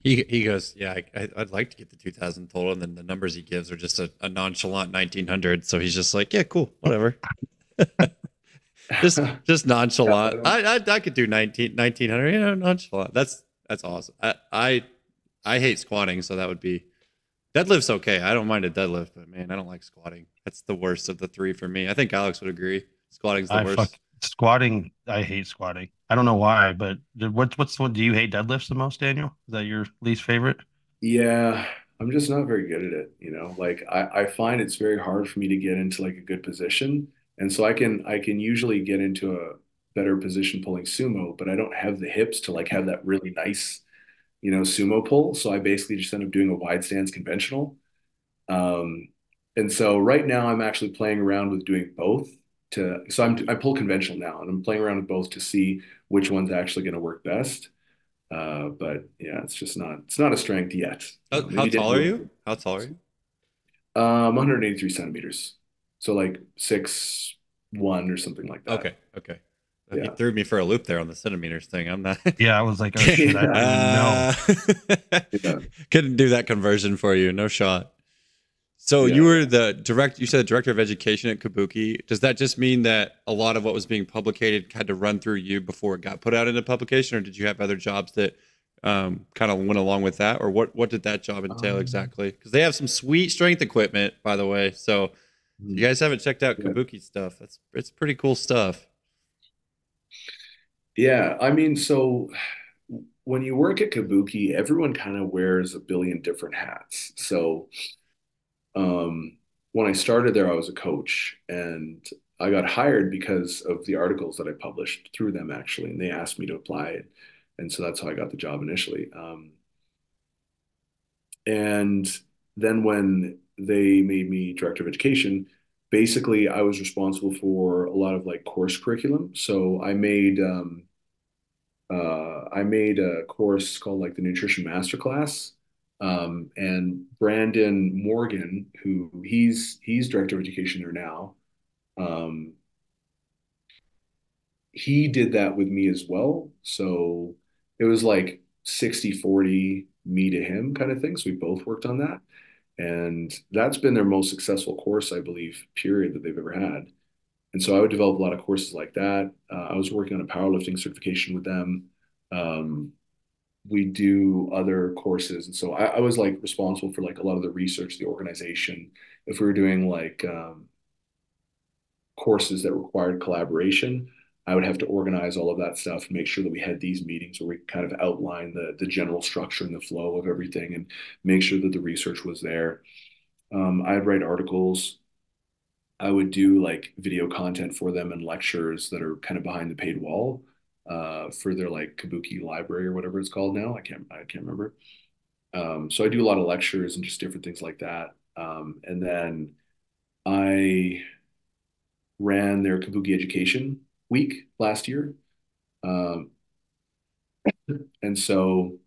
He goes, yeah, I'd like to get the 2000 total, and then the numbers he gives are just a nonchalant 1900. So he's just like, yeah, cool, whatever. Just Yeah, nonchalant. I could do 1900, nonchalant. That's awesome. I hate squatting, so that would be deadlift's okay. I don't mind a deadlift, but man, I don't like squatting. That's the worst of the three for me. I think Alex would agree. Squatting's the I fuck worst. squatting. I hate squatting. I don't know why, but what's what do you hate deadlifts the most, Daniel? Is that your least favorite? Yeah, I'm just not very good at it. Like I find it's very hard for me to get into like a good position. And so I can usually get into a better position pulling sumo, but I don't have the hips to like have that really nice, sumo pull. So I basically just end up doing a wide stance conventional. Um, and so right now I'm actually playing around with doing both I pull conventional now and I'm playing around with both to see which one's actually going to work best. But yeah, it's not a strength yet. How Maybe down tall the are road. you? How tall are you? 183 centimeters. So like 6'1" or something like that. Okay, okay. He Yeah. threw me for a loop there on the centimeters thing. I'm not. Yeah, I was like, oh shit, I Yeah. don't even know. uh, Yeah. couldn't do that conversion for you. No shot. So you Yeah. were you said director of education at Kabuki. Does that just mean that a lot of what was being publicated had to run through you before it got put out into publication, or did you have other jobs that kind of went along with that, or what did that job entail Um, exactly? Because they have some sweet strength equipment, by the way. So if you guys haven't checked out yeah. Kabuki stuff, it's pretty cool stuff. Yeah. I mean, so when you work at Kabuki, everyone kind of wears a billion different hats. So Um, when I started there, I was a coach and I got hired because of the articles that I published through them actually, and they asked me to apply. And so that's how I got the job initially. And then when they made me director of education, basically I was responsible for a lot of like course curriculum. So I made a course called like the Nutrition Masterclass. And Brandon Morgan, who he's director of education there now, um, he did that with me as well. So it was like 60-40 me to him kind of thing. So we both worked on that. And that's been their most successful course, I believe, period, that they've ever had. And so I would develop a lot of courses like that. I was working on a powerlifting certification with them. Um, we do other courses. And so I was like responsible for like a lot of the research, the organization. If we were doing like courses that required collaboration, I would have to organize all of that stuff, make sure that we had these meetings where we kind of outline the general structure and the flow of everything and make sure that the research was there. I'd write articles. I would do like video content for them and lectures that are kind of behind the paid wall for their like Kabuki library or whatever it's called now. I can't remember. So I do a lot of lectures and just different things like that. And then I ran their Kabuki Education Week last year. Um, and so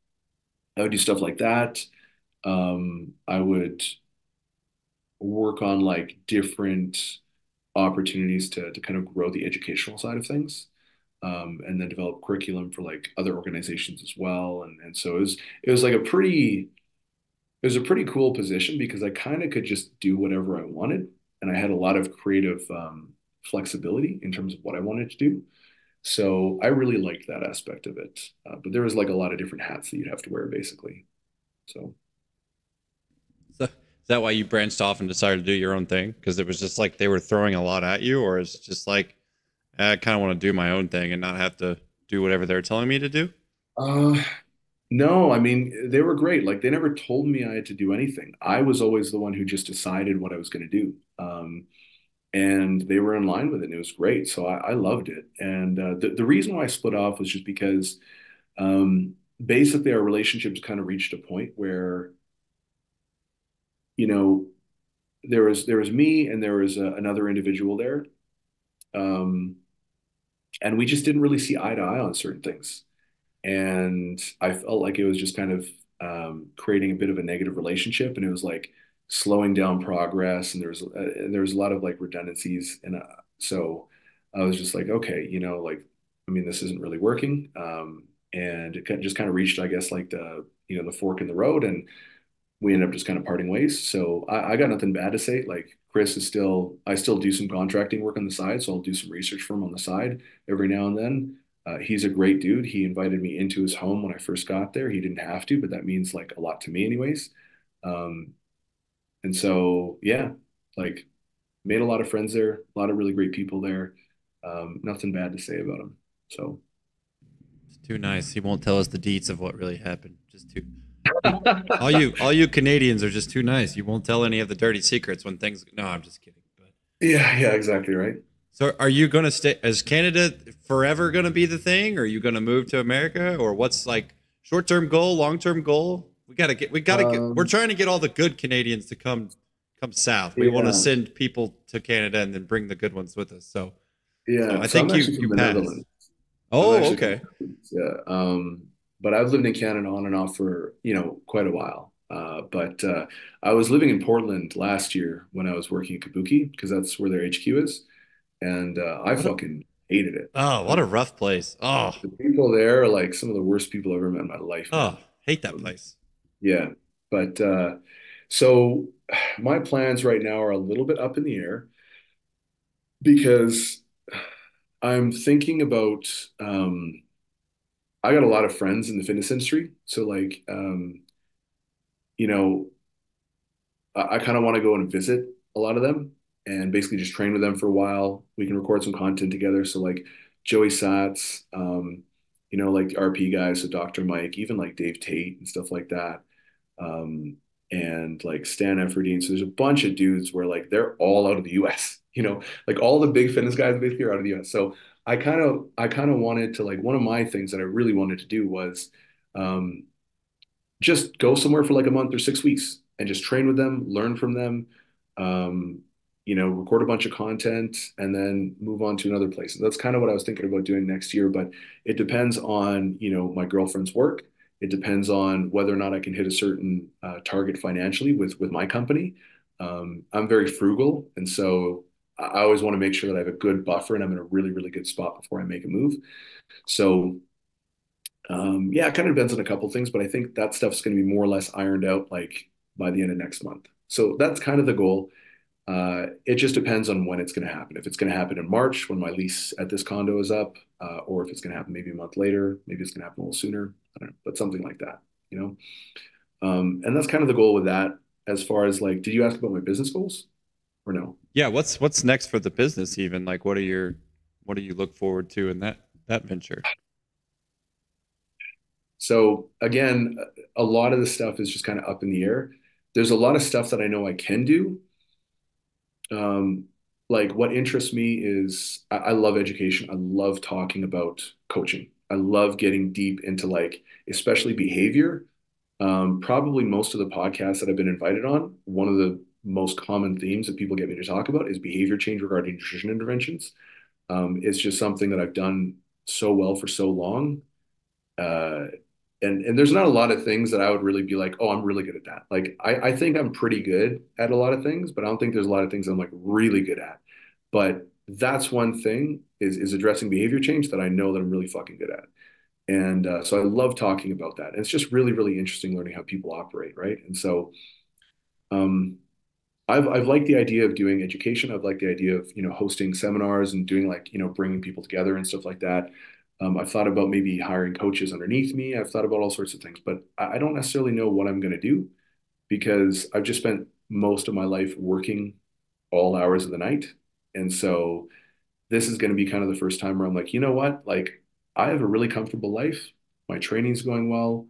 I would do stuff like that. I would work on like different opportunities to kind of grow the educational side of things. And then develop curriculum for like other organizations as well. And so it was like it was a pretty cool position because I kind of could just do whatever I wanted, and I had a lot of creative flexibility in terms of what I wanted to do. So I really liked that aspect of it. But there was like a lot of different hats that you'd have to wear basically. So So, is that why you branched off and decided to do your own thing? Because it was just like they were throwing a lot at you, or is it just like I kind of want to do my own thing and not have to do whatever they're telling me to do? uh, No, I mean, they were great. Like they never told me I had to do anything. I was always the one who just decided what I was going to do. And they were in line with it and it was great. So I loved it. And the reason why I split off was just because basically our relationships kind of reached a point where, you know, there was me and there was another individual there. Um, and we just didn't really see eye to eye on certain things. And I felt like it was just kind of creating a bit of a negative relationship, and it was like slowing down progress, and there was a lot of like redundancies, and so I was just like, okay, like I mean, this isn't really working, and just kind of reached, I guess, like the fork in the road, and we ended up just kind of parting ways. So I got nothing bad to say. Like Chris is still, I still do some contracting work on the side, so I'll do some research for him on the side every now and then. He's a great dude. He invited me into his home when I first got there. He didn't have to, but that means like a lot to me, anyways. Um, and so yeah, like made a lot of friends there, a lot of really great people there. Nothing bad to say about him. So It's too nice. He won't tell us the deets of what really happened. Just too. All you Canadians are just too nice. You won't tell any of the dirty secrets when things. No, I'm just kidding. But yeah, yeah, exactly right. so, are you going to stay? Is Canada forever going to be the thing? Or are you going to move to America? Or what's like short-term goal, long-term goal? We got to get. We're Um, trying to get all the good Canadians to come south. We want to yeah, send people to Canada and then bring the good ones with us. So yeah. I So I'm think you actually from you the pass. Netherlands. I'm Oh, actually from okay. the Netherlands, yeah. But I've lived in Canada on and off for, quite a while. But I was living in Portland last year when I was working at Kabuki because that's where their HQ is, and I What a fucking hated it. what a rough place. Oh, The people there are like some of the worst people I've ever met in my life, oh, man. hate that Um, place. yeah, but so my plans right now are a little bit up in the air because I'm thinking about I got a lot of friends in the fitness industry. So like you know, I kind of want to go and visit a lot of them and basically just train with them for a while. We can record some content together. So like Joey Satz, like the RP guys, so Dr. Mike, even like Dave Tate and stuff like that. Um, and like Stan Efferdine. So there's a bunch of dudes where like they're all out of the US, like all the big fitness guys basically are out of the US. So I kind of wanted to like one of my things that I really wanted to do was um, just go somewhere for like a month or 6 weeks and just train with them, learn from them, um, record a bunch of content and then move on to another place. And that's kind of what I was thinking about doing next year, but it depends on, my girlfriend's work. It depends on whether or not I can hit a certain target financially with my company. I'm very frugal, and so I always want to make sure that I have a good buffer and I'm in a really, really good spot before I make a move. So yeah, it kind of depends on a couple things, but I think that stuff's going to be more or less ironed out like by the end of next month. So that's kind of the goal. It just depends on when it's going to happen. If it's going to happen in March when my lease at this condo is up, or if it's going to happen maybe a month later, maybe it's going to happen a little sooner. I don't know, but something like that, you know? And that's kind of the goal with that. As far as like, did you ask about my business goals or no? Yeah, what's next for the business even? Like what do you look forward to in that venture? So again, a lot of the stuff is just kind of up in the air. There's a lot of stuff that I know I can do. Um, like what interests me is I love education. I love talking about coaching. I love getting deep into like, especially behavior. Probably most of the podcasts that I've been invited on, one of the most common themes that people get me to talk about is behavior change regarding nutrition interventions. It's just something that I've done so well for so long. Uh, and there's not a lot of things that I would really be like, oh, I'm really good at that. Like I think I'm pretty good at a lot of things, but I don't think there's a lot of things I'm like really good at. But that's one thing is addressing behavior change that I know that I'm really fucking good at. And so I love talking about that. And it's just really, really interesting learning how people operate, right? And so um, I've liked the idea of doing education. I've liked the idea of, hosting seminars and doing like, bringing people together and stuff like that. I've thought about maybe hiring coaches underneath me. I've thought about all sorts of things, but I don't necessarily know what I'm going to do because I've just spent most of my life working all hours of the night. And so this is going to be kind of the first time where I'm like, you know what? Like I have a really comfortable life. My training's going well.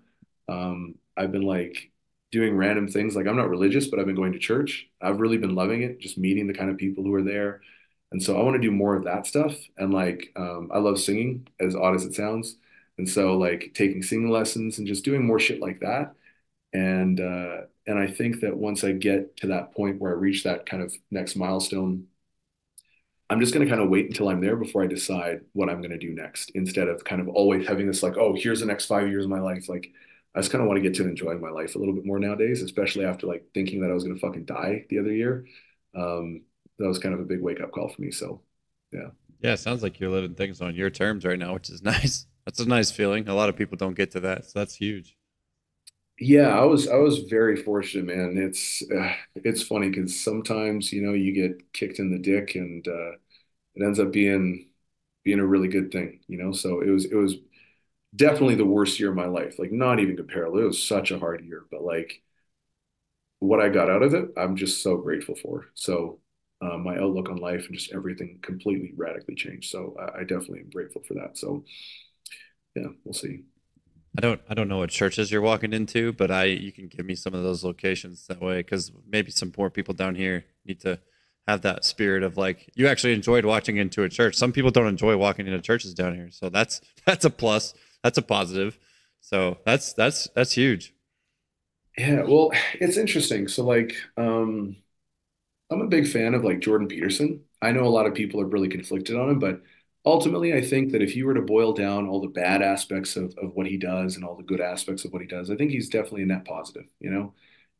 I've been like doing random things. Like I'm not religious, but I've been going to church. I've really been loving it, just meeting the kind of people who are there. And so I want to do more of that stuff. And like I love singing, as odd as it sounds. And so like taking singing lessons and just doing more shit like that. And I think that once I get to that point where I reach that kind of next milestone, I'm just going to kind of wait until I'm there before I decide what I'm going to do next, instead of kind of always having this like, oh, here's the next 5 years of my life. Like, I just kind of want to get to enjoying my life a little bit more nowadays, especially after like thinking that I was going to fucking die the other year. That was kind of a big wake up call for me. So, yeah. Yeah, it sounds like you're living things on your terms right now, which is nice. That's a nice feeling. A lot of people don't get to that, so that's huge. Yeah, I was very fortunate, man. It's funny because sometimes you get kicked in the dick, and it ends up being a really good thing. So it was definitely the worst year of my life. Like not even comparable. It was such a hard year, but like what I got out of it, I'm just so grateful for. So my outlook on life and just everything completely radically changed. So I definitely am grateful for that. So yeah, we'll see. I don't know what churches you're walking into, but I you can give me some of those locations that way because maybe some poor people down here need to have that spirit of like you actually enjoyed walking into a church. Some people don't enjoy walking into churches down here, so that's a plus. That's a positive. So that's huge. Yeah, well, it's interesting. So like I'm a big fan of like Jordan Peterson. I know a lot of people are really conflicted on him, but ultimately, I think that if you were to boil down all the bad aspects of what he does and all the good aspects of what he does, I think he's definitely a net positive.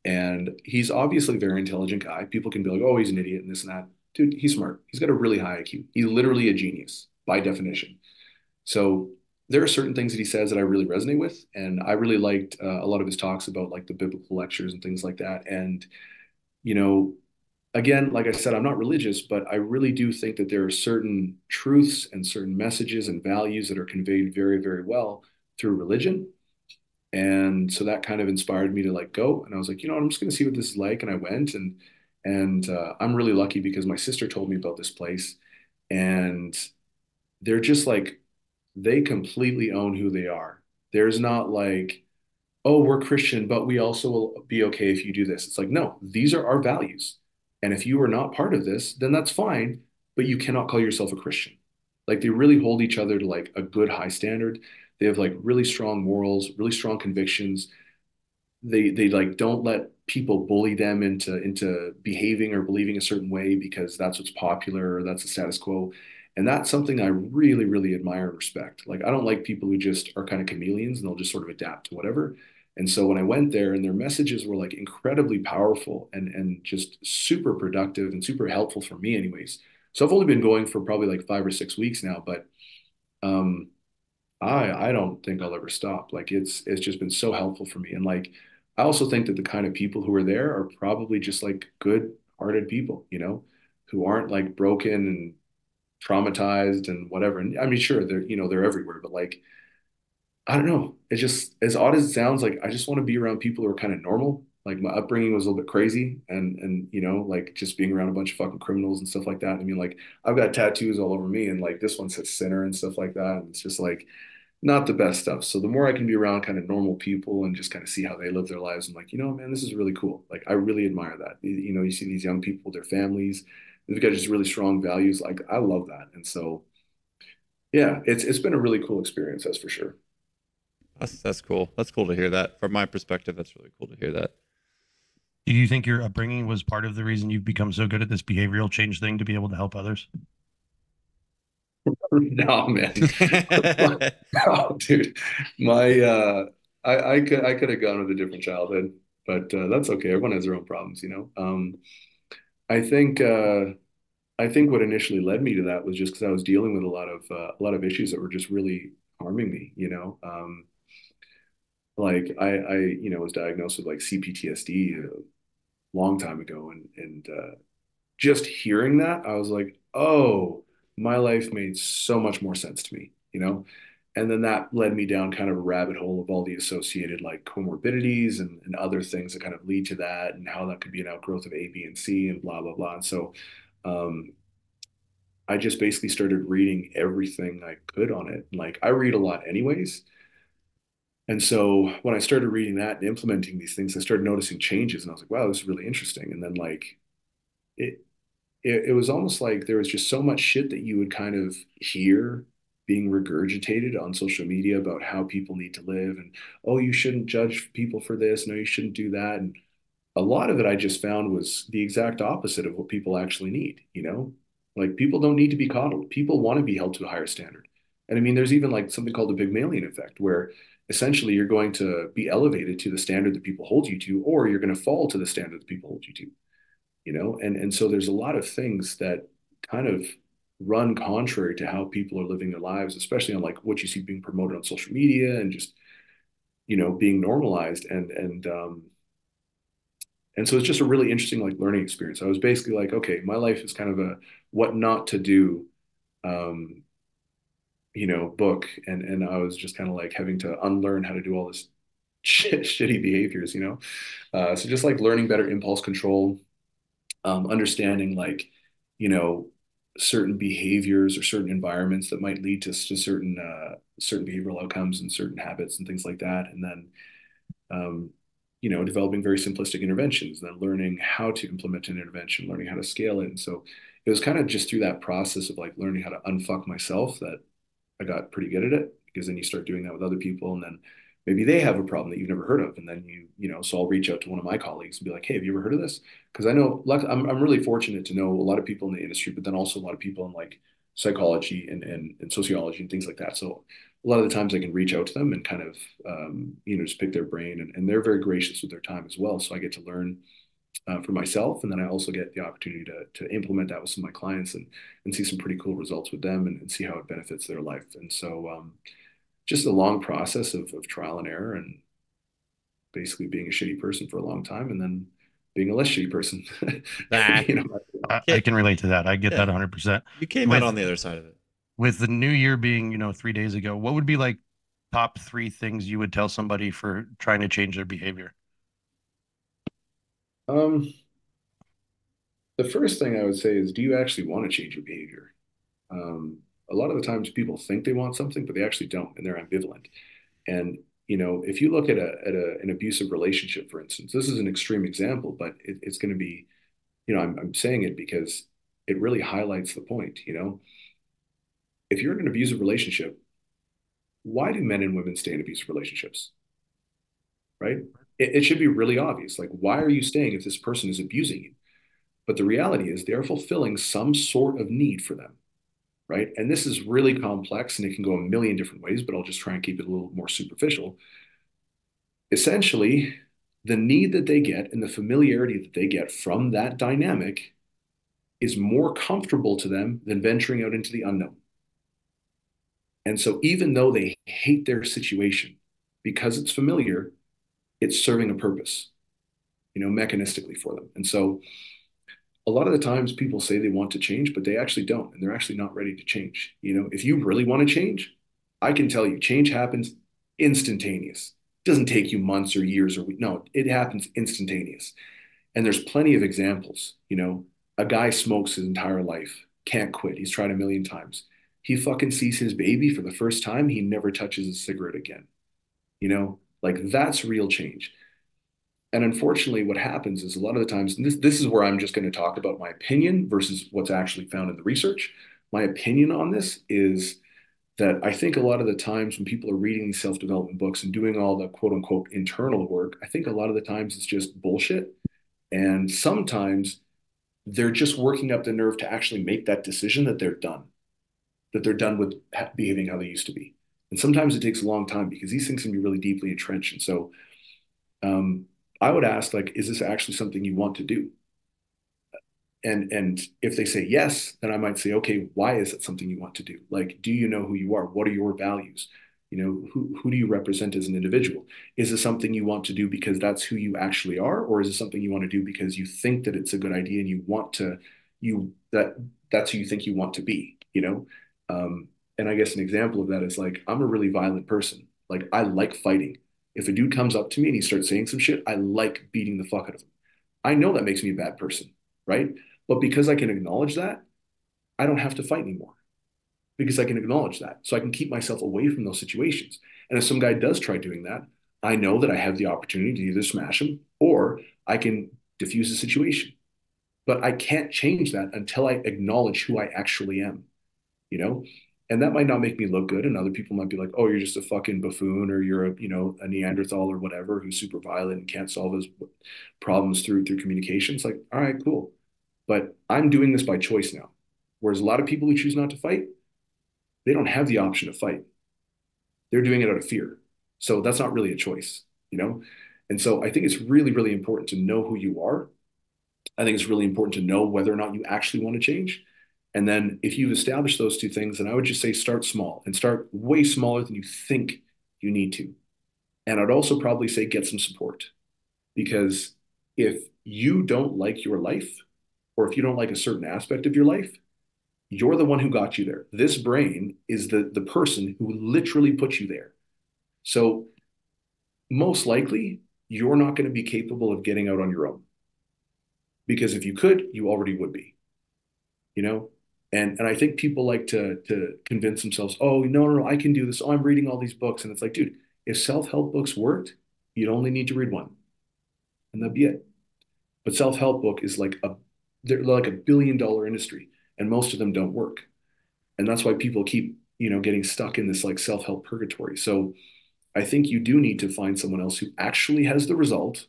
And he's obviously a very intelligent guy. People can be like, oh, he's an idiot and this and that. Dude, he's smart. He's got a really high IQ. He's literally a genius by definition. So there are certain things that he says that I really resonate with. And I really liked a lot of his talks about like the biblical lectures and things like that. And, you know, again, like I said, I'm not religious, but I really do think that there are certain truths and certain messages and values that are conveyed very, very well through religion. And so that kind of inspired me to like go. And I was like, I'm just going to see what this is like. And I went and I'm really lucky because my sister told me about this place, and they're just like they completely own who they are. There's not like, oh, we're Christian, but we also will be okay if you do this. It's like, no, these are our values. And if you are not part of this, then that's fine, but you cannot call yourself a Christian. Like they really hold each other to like a good high standard. They have like really strong morals, really strong convictions. They like don't let people bully them into behaving or believing a certain way because that's what's popular or that's the status quo. And that's something I really, really admire and respect. Like I don't like people who just are kind of chameleons and they'll just sort of adapt to whatever. And so when I went there and their messages were like incredibly powerful and just super productive and super helpful for me anyways. So I've only been going for probably like 5 or 6 weeks now, but um I don't think I'll ever stop. Like it's just been so helpful for me. And like I also think that the kind of people who are there are probably just like good-hearted people, who aren't like broken and traumatized and whatever. And I mean, sure, they're everywhere, but like I don't know. It's just as odd as it sounds, like I just want to be around people who are kind of normal. Like my upbringing was a little bit crazy and like just being around a bunch of fucking criminals and stuff like that. I mean, like I've got tattoos all over me and like this one says sinner and stuff like that. And it's just like not the best stuff. So the more I can be around kind of normal people and just kind of see how they live their lives, I'm like, man, this is really cool. Like I really admire that. You see these young people, their families, they've got just really strong values. Like I love that. And so yeah, it's been a really cool experience, that's for sure. That's cool. That's cool to hear that. From my perspective, that's really cool to hear that. Do you think your upbringing was part of the reason you've become so good at this behavioral change thing to be able to help others? No, man. Oh, dude. My I could have gone with a different childhood, but that's okay. Everyone has their own problems. I think I think what initially led me to that was just because I was dealing with a lot of issues that were just really harming me. Like I was diagnosed with like CPTSD a long time ago, and just hearing that, I was like, oh, my life made so much more sense to me. And then that led me down kind of a rabbit hole of all the associated like comorbidities and other things that kind of lead to that and how that could be an outgrowth of A, B, and C and blah, blah, blah. And so um, I just basically started reading everything I could on it. Like I read a lot anyways. And so when I started reading that and implementing these things, I started noticing changes, and I was like, wow, this is really interesting. And then like it, it was almost like there was just so much shit that you would kind of hear being regurgitated on social media about how people need to live, and oh, you shouldn't judge people for this, no, you shouldn't do that. And a lot of it I just found was the exact opposite of what people actually need, you know? Like people don't need to be coddled. People want to be held to a higher standard. And I mean, there's even like something called the Pygmalion effect, where essentially you're going to be elevated to the standard that people hold you to, or you're going to fall to the standard that people hold you to, you know? And so there's a lot of things that kind of run contrary to how people are living their lives, especially on like what you see being promoted on social media and just, you know, being normalized. And so it's just a really interesting like learning experience. I was basically like, okay, my life is kind of a what not to do, um, you know, book, and I was just kind of like having to unlearn how to do all this shitty behaviors, you know. So just like learning better impulse control, understanding like, you know, certain behaviors or certain environments that might lead to certain behavioral outcomes and certain habits and things like that, and then um, you know, developing very simplistic interventions, then learning how to implement an intervention, learning how to scale it. And so it was kind of just through that process of like learning how to unfuck myself that I got pretty good at it, because then you start doing that with other people, and then maybe they have a problem that you've never heard of. And then you know, so I'll reach out to one of my colleagues and be like, hey, have you ever heard of this? Because I know, I'm really fortunate to know a lot of people in the industry, but then also a lot of people in like psychology and sociology and things like that. So a lot of the times I can reach out to them and kind of, you know, just pick their brain, and they're very gracious with their time as well. So I get to learn for myself, and then I also get the opportunity to implement that with some of my clients, and see some pretty cool results with them, and see how it benefits their life. And so just a long process of trial and error, and basically being a shitty person for a long time, and then being a less shitty person. Nah, You know, I can relate to that. I get that yeah, 100%. you came out With on the other side of it. with the new year being, 3 days ago, what would be like top three things you would tell somebody for trying to change their behavior? um, the first thing I would say is, do you actually want to change your behavior? A lot of the times people think they want something, but they actually don't, and they're ambivalent. And you know, if you look at an abusive relationship, for instance, this is an extreme example, but it's going to be, you know, I'm saying it because it really highlights the point. You know, if you're in an abusive relationship, why do men and women stay in abusive relationships? Right? It should be really obvious. Like, why are you staying if this person is abusing you? But the reality is, they are fulfilling some sort of need for them. Right? And this is really complex, and it can go a million different ways, but I'll just try and keep it a little more superficial. Essentially, the need that they get and the familiarity that they get from that dynamic is more comfortable to them than venturing out into the unknown. And so, even though they hate their situation, because it's familiar, it's serving a purpose, you know, mechanistically for them. And so, a lot of the times people say they want to change, but they actually don't, and they're actually not ready to change. You know, if you really want to change, I can tell you, change happens instantaneous. It doesn't take you months or years or weeks. No, it happens instantaneous. And there's plenty of examples. You know, a guy smokes his entire life, can't quit. He's tried a million times. He fucking sees his baby for the first time. He never touches a cigarette again. You know, like that's real change. And unfortunately, what happens is a lot of the times, and this is where I'm just going to talk about my opinion versus what's actually found in the research. My opinion on this is that I think a lot of the times when people are reading these self-development books and doing all the quote unquote internal work, I think a lot of the times it's just bullshit. And sometimes they're just working up the nerve to actually make that decision that they're done with behaving how they used to be. And sometimes it takes a long time because these things can be really deeply entrenched. And so um, I would ask, like, is this actually something you want to do? And if they say yes, then I might say, okay, why is it something you want to do? Like, do you know who you are? What are your values? You know, who do you represent as an individual? Is it something you want to do because that's who you actually are, or is it something you want to do because you think that it's a good idea and you want to you that that's who you think you want to be, you know? And I guess an example of that is like, I'm a really violent person. Like, I like fighting. If a dude comes up to me and he starts saying some shit, I like beating the fuck out of him. I know that makes me a bad person, right? But because I can acknowledge that, I don't have to fight anymore because I can acknowledge that. So I can keep myself away from those situations. And if some guy does try doing that, I know that I have the opportunity to either smash him or I can diffuse the situation. But I can't change that until I acknowledge who I actually am, you know? And that might not make me look good. And other people might be like, oh, you're just a fucking buffoon, or you're a Neanderthal or whatever who's super violent and can't solve his problems through communication. It's like, all right, cool. But I'm doing this by choice now. Whereas a lot of people who choose not to fight, they don't have the option to fight. They're doing it out of fear. So that's not really a choice, you know? And so I think it's really, really important to know who you are. I think it's really important to know whether or not you actually want to change. And then if you've established those two things, then I would just say start small and start way smaller than you think you need to. And I'd also probably say get some support, because if you don't like your life, or if you don't like a certain aspect of your life, you're the one who got you there. This brain is the person who literally put you there. So most likely, you're not going to be capable of getting out on your own. Because if you could, you already would be, you know? And I think people like to convince themselves, oh, no, I can do this. Oh, I'm reading all these books. And it's like, dude, if self-help books worked, you'd only need to read one, and that'd be it. But self-help book is they're like $1 billion industry, and most of them don't work. And that's why people keep, getting stuck in this like self-help purgatory. So I think you do need to find someone else who actually has the result.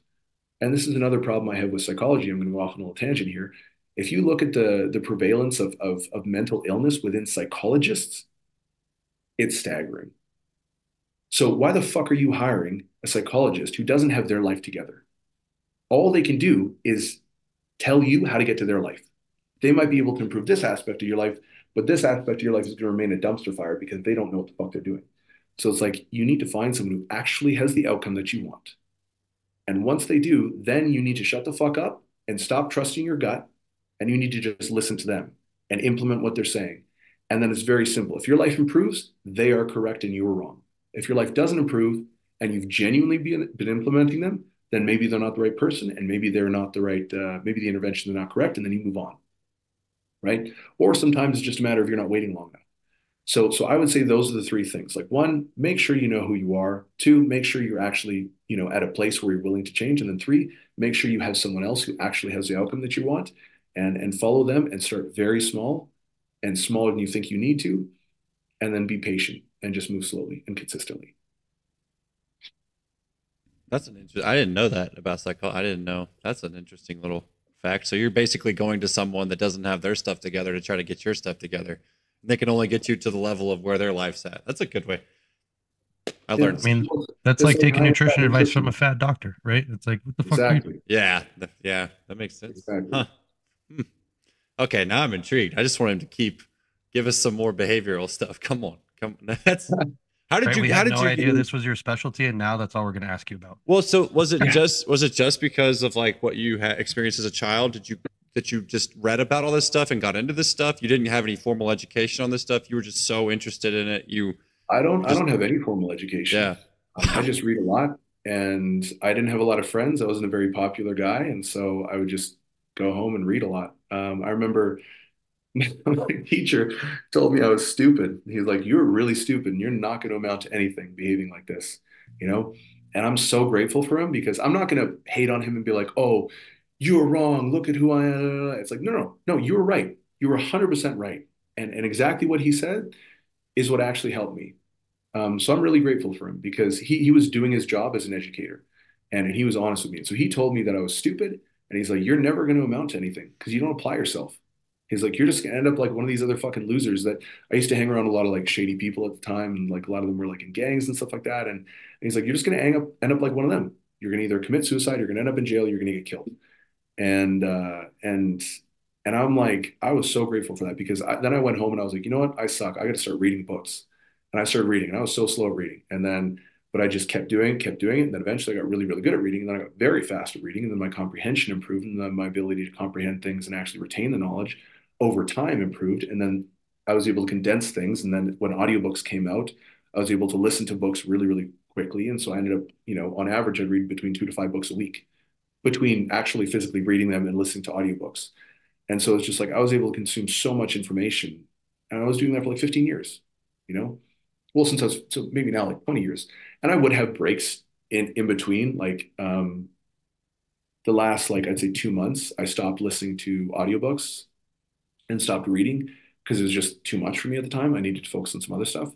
And this is another problem I have with psychology. I'm going to go off on a little tangent here. If you look at the prevalence of mental illness within psychologists, it's staggering. So why the fuck are you hiring a psychologist who doesn't have their life together? All they can do is tell you how to get to their life. They might be able to improve this aspect of your life, but this aspect of your life is going to remain a dumpster fire because they don't know what the fuck they're doing. So it's like you need to find someone who actually has the outcome that you want. And once they do, then you need to shut the fuck up and stop trusting your gut. And you need to just listen to them and implement what they're saying. And then it's very simple. If your life improves, they are correct and you are wrong. If your life doesn't improve and you've genuinely been implementing them, then maybe they're not the right person, and maybe they're not the right, maybe the intervention they're not correct, and then you move on, right? Or sometimes it's just a matter of you're not waiting long enough. So I would say those are the three things. Like, one, make sure you know who you are. Two, make sure you're actually, at a place where you're willing to change. And then three, make sure you have someone else who actually has the outcome that you want, and follow them and start very small and smaller than you think you need to. And then be patient and just move slowly and consistently. That's an interesting. I didn't know that about psychology. I didn't know. That's an interesting little fact. So you're basically going to someone that doesn't have their stuff together to try to get your stuff together. And they can only get you to the level of where their life's at. That's a good way. I learned. I mean, that's like taking nutrition advice from a fat doctor, right? It's like, what the fuck? Exactly. Yeah. Yeah. That makes sense. Exactly. Huh. Okay. Now I'm intrigued. I just want him to give us some more behavioral stuff. Come on. That's how did Right? you? We How had did no you? idea this was your specialty, and now that's all we're going to ask you about. Well, so was it just because of like what you had experienced as a child? That you just read about all this stuff and got into this stuff? You didn't have any formal education on this stuff. You were just so interested in it. I don't have any formal education. Yeah. I just read a lot, and I didn't have a lot of friends. I wasn't a very popular guy, and so I would just go home and read a lot. I remember my teacher told me I was stupid. He's like, "You're really stupid, and you're not going to amount to anything behaving like this," you know? And I'm so grateful for him, because I'm not going to hate on him and be like, "Oh, you were wrong. Look at who I am." It's like, no, you were right. You were 100% right. And exactly what he said is what actually helped me. So I'm really grateful for him, because he was doing his job as an educator, and he was honest with me. And so he told me that I was stupid, and he's like, "You're never going to amount to anything because you don't apply yourself." He's like, "You're just gonna end up like one of these other fucking losers." That I used to hang around a lot of like shady people at the time, and like a lot of them were like in gangs and stuff like that. And he's like, "You're just gonna end up like one of them. You're gonna either commit suicide, you're gonna end up in jail, you're gonna get killed." And I'm like, I was so grateful for that, because then I went home and I was like, you know what? I suck. I got to start reading books. And I started reading, and I was so slow at reading. But I just kept doing it. And then eventually I got really, really good at reading. And then I got very fast at reading. And then my comprehension improved. And then my ability to comprehend things and actually retain the knowledge over time improved. And then I was able to condense things. And then when audiobooks came out, I was able to listen to books really, really quickly. And so I ended up, on average, I'd read between 2 to 5 books a week, between actually physically reading them and listening to audiobooks. And so it's just like I was able to consume so much information. And I was doing that for like 15 years, you know? well, since I was, so maybe now like 20 years. And I would have breaks in between. Like the last, like I'd say 2 months, I stopped listening to audiobooks and stopped reading because it was just too much for me at the time. I needed to focus on some other stuff.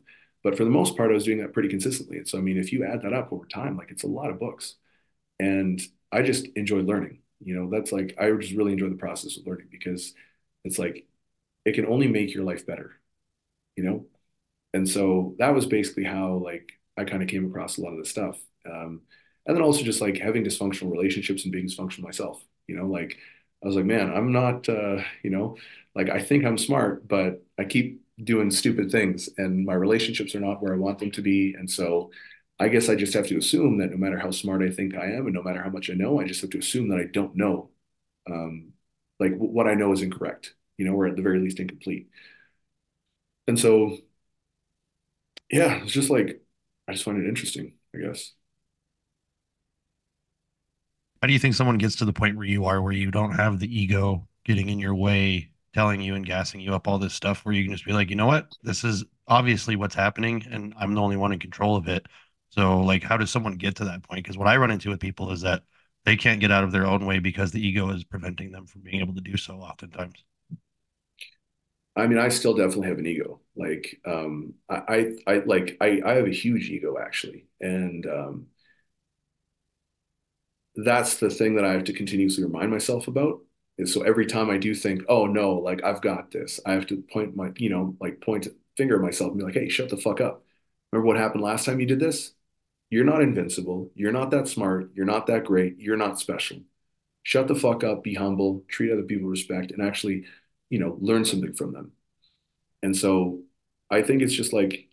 But for the most part, I was doing that pretty consistently. And so, I mean, if you add that up over time, like it's a lot of books. And I just enjoy learning. You know, that's like, I just really enjoy the process of learning because it's like, it can only make your life better, you know? And so that was basically how like I kind of came across a lot of this stuff. And then also just like having dysfunctional relationships and being dysfunctional myself, you know, like I was like, man, I'm not, you know, like I think I'm smart, but I keep doing stupid things and my relationships are not where I want them to be. And so I guess I just have to assume that no matter how smart I think I am and no matter how much I know, I just have to assume that I don't know. Um, like what I know is incorrect, you know, or at the very least incomplete. And so yeah, it's just like I just find it interesting, I guess. How do you think someone gets to the point where you are, where you don't have the ego getting in your way, telling you and gassing you up all this stuff, where you can just be like, you know what, this is obviously what's happening, and I'm the only one in control of it. So, like, how does someone get to that point? Because what I run into with people is that they can't get out of their own way because the ego is preventing them from being able to do so oftentimes. I mean, I still definitely have an ego. Like, I have a huge ego actually, and that's the thing that I have to continuously remind myself about. Is so every time I do think, oh no, like I've got this, I have to point my, you know, like point a finger at myself and be like, hey, shut the fuck up. Remember what happened last time you did this? You're not invincible. You're not that smart. You're not that great. You're not special. Shut the fuck up, be humble, treat other people with respect, and actually, you know, learn something from them. And so I think it's just like,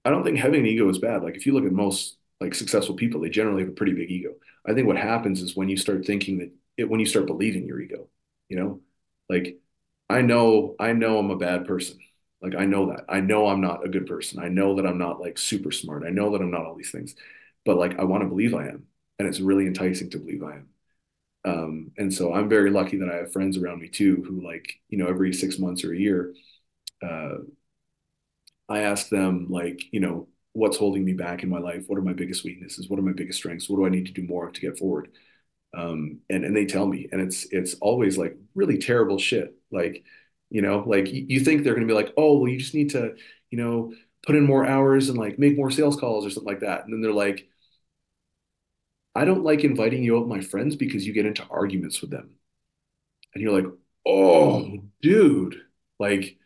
I don't think having an ego is bad. Like if you look at most like successful people, they generally have a pretty big ego. I think what happens is when you start thinking that when you start believing your ego, you know, like I know I'm a bad person. Like I know that. I know I'm not a good person. I know that I'm not like super smart. I know that I'm not all these things. But like I want to believe I am. And it's really enticing to believe I am. And so I'm very lucky that I have friends around me too who like, you know, every 6 months or a year, uh, I ask them like, you know, what's holding me back in my life? What are my biggest weaknesses? What are my biggest strengths? What do I need to do more of to get forward? And they tell me, and it's always like really terrible shit. Like, you know, like you think they're gonna be like, oh, well, you just need to, you know, put in more hours and like make more sales calls or something like that. And then they're like, I don't like inviting you out with my friends because you get into arguments with them. And you're like, oh, dude, like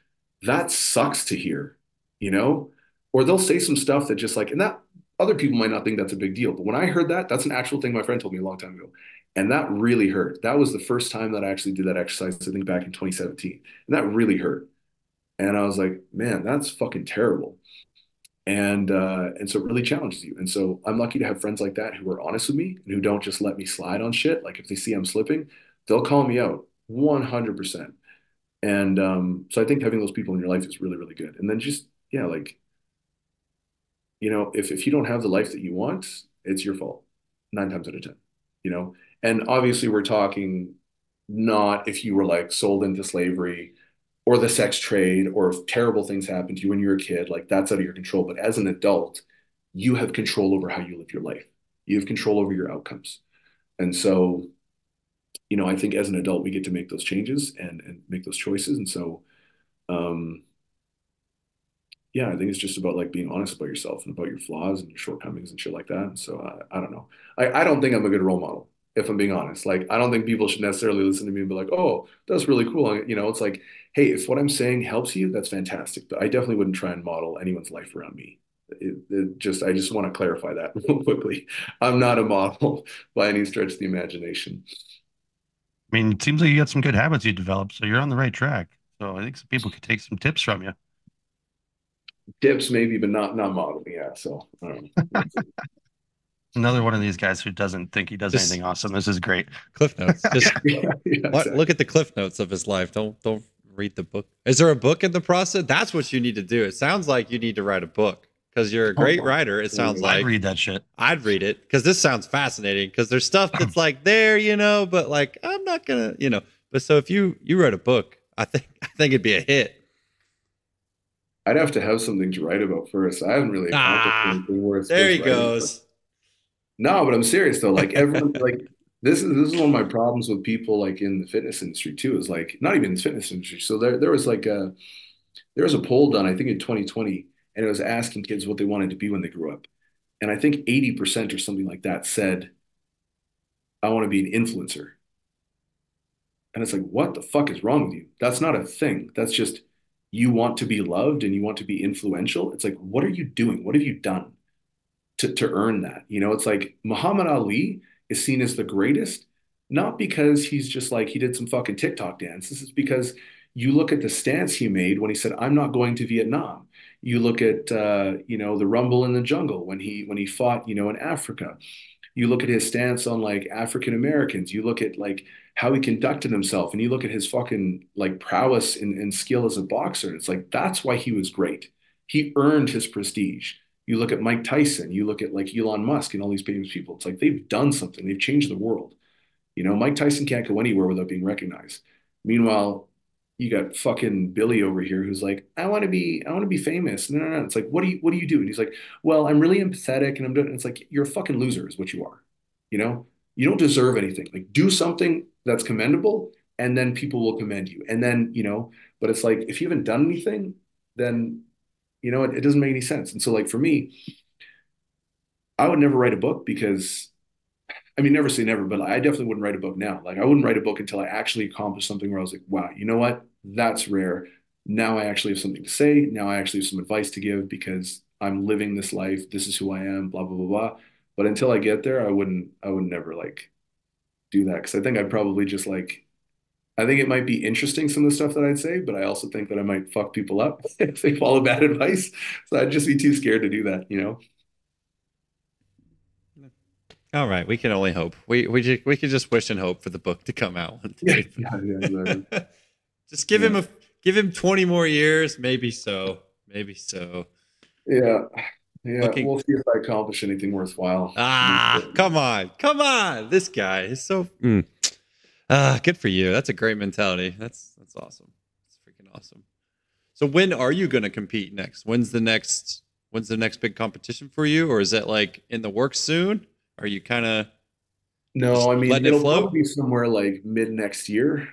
that sucks to hear, you know? Or they'll say some stuff that just like, and that other people might not think that's a big deal. But when I heard that, that's an actual thing my friend told me a long time ago. And that really hurt. That was the first time that I actually did that exercise, I think back in 2017. And that really hurt. And I was like, man, that's fucking terrible. And so it really challenges you. And so I'm lucky to have friends like that who are honest with me and who don't just let me slide on shit. Like if they see I'm slipping, they'll call me out 100%. And so I think having those people in your life is really, really good. And then just, yeah, like, you know, if you don't have the life that you want, it's your fault 9 times out of 10, you know? And obviously we're talking not if you were like sold into slavery or the sex trade or if terrible things happened to you when you were a kid, like that's out of your control. But as an adult, you have control over how you live your life. You have control over your outcomes. And so, you know, I think as an adult, we get to make those changes and make those choices. And so, um, yeah, I think it's just about like being honest about yourself and about your flaws and your shortcomings and shit like that. And so I don't know. I don't think I'm a good role model, if I'm being honest. Like, I don't think people should necessarily listen to me and be like, oh, that's really cool. You know, it's like, hey, if what I'm saying helps you, that's fantastic. But I definitely wouldn't try and model anyone's life around me. I just want to clarify that real quickly. I'm not a model by any stretch of the imagination. I mean, it seems like you got some good habits you developed, so you're on the right track. So I think some people could take some tips from you. Tips maybe, but not modeling. Yeah. So I don't know. Another one of these guys who doesn't think he does Just anything awesome. This is great. Cliff notes. Just Yeah, yeah, what? exactly. Look at the cliff notes of his life. Don't read the book. Is there a book in the process? That's what you need to do. It sounds like you need to write a book because you're a great writer. It sounds I'd like read that shit. I'd read it because this sounds fascinating because there's stuff that's like there, you know, but like I'm not gonna, you know. But so if you wrote a book, I think it'd be a hit. I'd have to have something to write about first. I haven't really accomplished Ah, anything worth there he writing about. goes. No, but I'm serious though. Like everyone, like this is one of my problems with people like in the fitness industry too. Is like not even in the fitness industry. So there was like there was a poll done, I think in 2020, and it was asking kids what they wanted to be when they grew up. And I think 80% or something like that said, I want to be an influencer. And it's like, what the fuck is wrong with you? That's not a thing. That's just you want to be loved and you want to be influential. It's like, what are you doing? What have you done to earn that? You know, it's like Muhammad Ali is seen as the greatest, not because he's just like he did some fucking TikTok dance. This is because you look at the stance he made when he said, I'm not going to Vietnam. You look at you know, the Rumble in the Jungle when he fought, you know, in Africa. You look at his stance on like African Americans. You look at like how he conducted himself, and you look at his fucking like prowess and skill as a boxer. It's like that's why he was great. He earned his prestige. You look at Mike Tyson. You look at like Elon Musk and all these famous people. It's like they've done something. They've changed the world. You know, Mike Tyson can't go anywhere without being recognized. Meanwhile, you got fucking Billy over here who's like, I want to be famous. No, no, no. It's like, what do you do? And he's like, well, I'm really empathetic and I'm doing, and it's like, you're a fucking loser is what you are. You know, you don't deserve anything. Like do something that's commendable and then people will commend you. And then, you know, but it's like, if you haven't done anything, then, you know, it doesn't make any sense. And so like for me, I would never write a book because I mean, never say never, but I definitely wouldn't write a book now. Like I wouldn't write a book until I actually accomplished something where I was like, wow, you know what? That's rare. Now I actually have something to say. Now I actually have some advice to give because I'm living this life. This is who I am, blah, blah, blah, blah. But until I get there, I would never like do that. Cause I think I'd probably just like, I think it might be interesting, some of the stuff that I'd say, but I also think that I might fuck people up if they follow bad advice. So I'd just be too scared to do that, you know? All right, we can only hope. We can just wish and hope for the book to come out one Yeah, day. yeah, yeah, exactly. Just give him Yeah. a give him 20 more years, maybe so. Maybe so. Yeah. Yeah. Looking We'll see if I accomplish anything worthwhile. come on. Come on. This guy is so good for you. That's a great mentality. That's awesome. That's freaking awesome. So when are you going to compete next? When's the next big competition for you, or is that like in the works soon? Are you kind of No, just I mean, letting it it'll float? probably be somewhere like mid next year.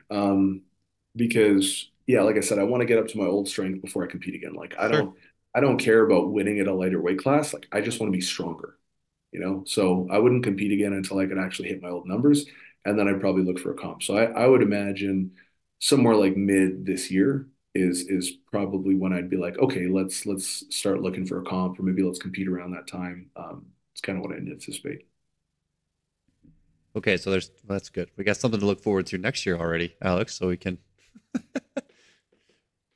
Because yeah, like I said, I want to get up to my old strength before I compete again. Like Sure. I don't care about winning at a lighter weight class. Like I just want to be stronger, you know? So I wouldn't compete again until I could actually hit my old numbers. And then I'd probably look for a comp. So I would imagine somewhere like mid this year is probably when I'd be like, okay, let's start looking for a comp, or maybe let's compete around that time. It's kind of what I anticipate. Okay, so that's good. We got something to look forward to next year already, Alex. So we can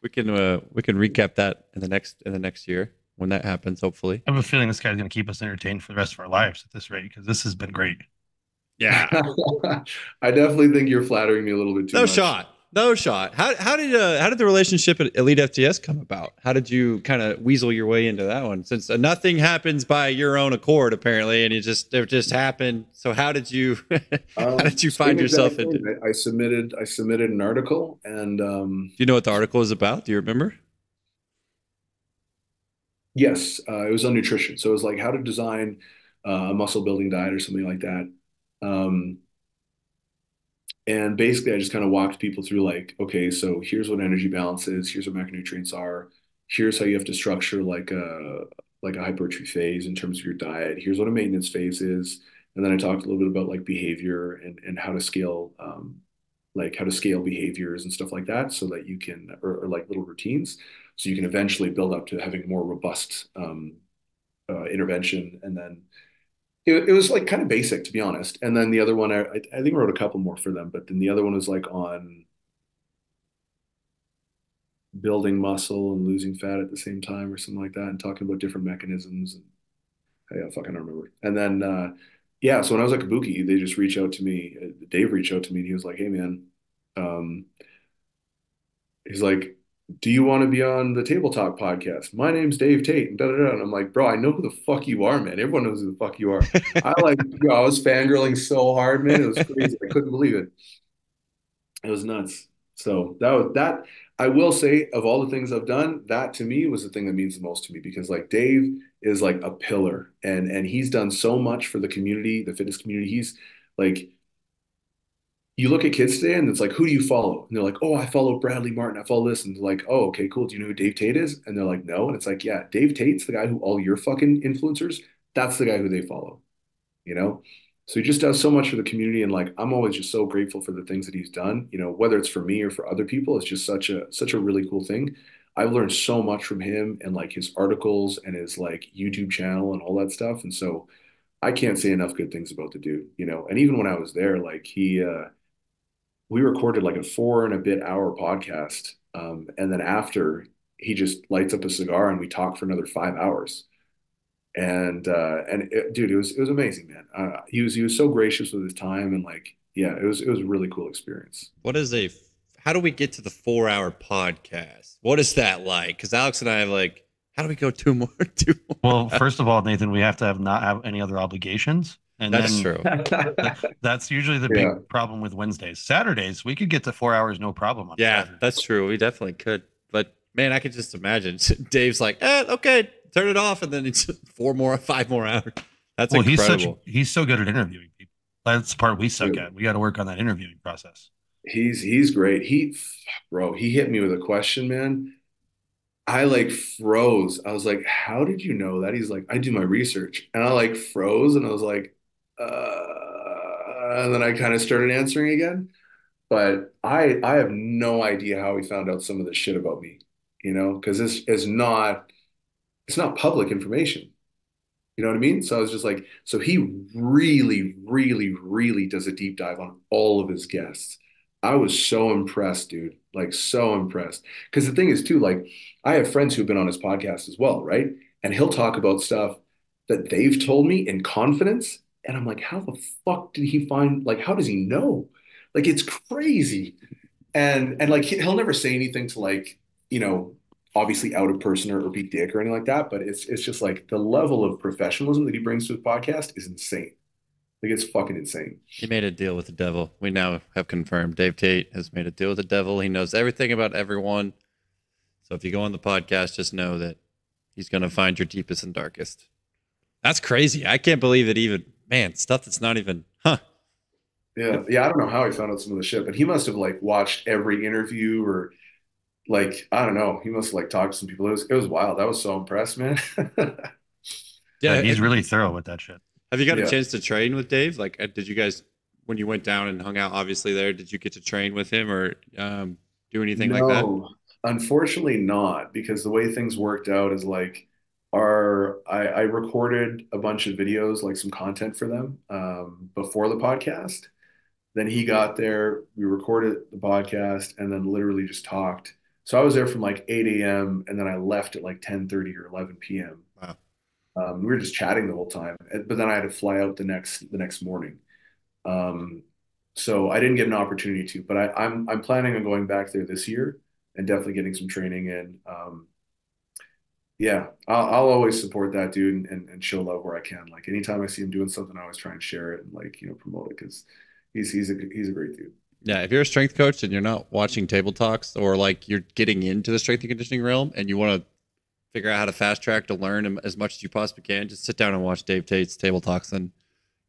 recap that in the next year when that happens, hopefully. I have a feeling this guy's going to keep us entertained for the rest of our lives at this rate because this has been great. Yeah. I definitely think you're flattering me a little bit too No much. shot. No shot. How did the relationship at Elite FTS come about? How did you kind of weasel your way into that one? Since nothing happens by your own accord, apparently, and it just happened. So how did you how did you Same find yourself exact into? thing. I submitted an article and Do you know what the article is about? Do you remember? yes, it was on nutrition. So it was like how to design a muscle building diet or something like that. Um, and basically, I just kind of walked people through like, okay, so here's what energy balance is. Here's what macronutrients are. Here's how you have to structure like a hypertrophy phase in terms of your diet. Here's what a maintenance phase is. And then I talked a little bit about like behavior and how to scale like how to scale behaviors and stuff like that so that you can or like little routines so you can eventually build up to having more robust intervention. And then it was like kind of basic, to be honest. And then the other one, I think I wrote a couple more for them, but then the other one was like on building muscle and losing fat at the same time or something like that, and talking about different mechanisms. And yeah, fucking don't remember. And then yeah, so when I was at Kabuki, they just reached out to me. Dave reached out to me and he was like, "Hey man, um, he's like, do you want to be on the Table Talk podcast? My name's Dave Tate." And, da, da, da. And I'm like, bro, I know who the fuck you are, man. Everyone knows who the fuck you are. I like, yo, I was fangirling so hard, man. It was crazy. I couldn't believe it. It was nuts. So that I will say, of all the things I've done, that to me was the thing that means the most to me, because like Dave is like a pillar, and he's done so much for the community, the fitness community. He's like, you look at kids today and it's like, who do you follow? And they're like, oh, I follow Bradley Martin. I follow this. And they're like, oh, okay, cool. Do you know who Dave Tate is? And they're like, no. And it's like, yeah, Dave Tate's the guy who all your fucking influencers, that's the guy who they follow, you know? So he just does so much for the community. And like, I'm always just so grateful for the things that he's done, you know, whether it's for me or for other people. It's just such a really cool thing. I've learned so much from him and like his articles and his like YouTube channel and all that stuff. And so I can't say enough good things about the dude, you know? And even when I was there, like we recorded like a 4 and a bit hour podcast. And then after, he just lights up a cigar and we talk for another 5 hours. Dude, it was amazing, man. He was so gracious with his time, and like, yeah, it was a really cool experience. How do we get to the 4 hour podcast? What is that like? Because Alex and I have like, how do we go two more? Well, first of all, Nathan, we have to not have any other obligations. And That's then true. that's usually the Yeah. big problem with Wednesdays. Saturdays, we could get to 4 hours, no problem. On Yeah, Saturday. that's true. We definitely could. But man, I could just imagine Dave's like, okay, turn it off, and then it's 5 more hours. That's Well, incredible. he's so good at interviewing people. That's the part we suck at. We got to work on that interviewing process. He's great. Bro, he hit me with a question, man. I like froze. I was like, how did you know that? He's like, I do my research. And I like froze and I was like, and then I kind of started answering again. But I have no idea how he found out some of this shit about me, you know, because it's not public information. You know what I mean? So I was just like, so he really, really, really does a deep dive on all of his guests. I was so impressed, dude. Like, so impressed. Because the thing is, too, like, I have friends who've been on his podcast as well, right? And he'll talk about stuff that they've told me in confidence. And I'm like, how the fuck did he find, like, how does he know? Like, it's crazy. And like, he'll never say anything to, like, you know, obviously out of person or be dick or anything like that. But it's just like the level of professionalism that he brings to the podcast is insane. Like, it's fucking insane. He made a deal with the devil. We now have confirmed Dave Tate has made a deal with the devil. He knows everything about everyone. So if you go on the podcast, just know that he's going to find your deepest and darkest. That's crazy. I can't believe it even, man, stuff that's not even, Yeah, yeah. I don't know how he found out some of the shit, but he must have like watched every interview, or like, I don't know. He must have like talked to some people. It was wild. I was so impressed, man. Yeah. He's really thorough with that shit. Have you got Yeah. a chance to train with Dave? Like, did you guys, when you went down and hung out, obviously there, did you get to train with him or do anything like that? No, unfortunately not, because the way things worked out is like I recorded a bunch of videos, like some content for them before the podcast. Then he got there, we recorded the podcast, and then literally just talked. So I was there from like 8 a.m. and then I left at like 10:30 or 11 p.m. Wow. We were just chatting the whole time, but then I had to fly out the next morning. Um, so I didn't get an opportunity to, but I'm planning on going back there this year and definitely getting some training in. Yeah, I'll always support that dude and show love where I can. Like anytime I see him doing something, I always try and share it and like, you know, promote it, because he's a great dude. Yeah, if you're a strength coach and you're not watching table talks, or like you're getting into the strength and conditioning realm and you want to figure out how to fast track to learn as much as you possibly can, just sit down and watch Dave Tate's table talks, and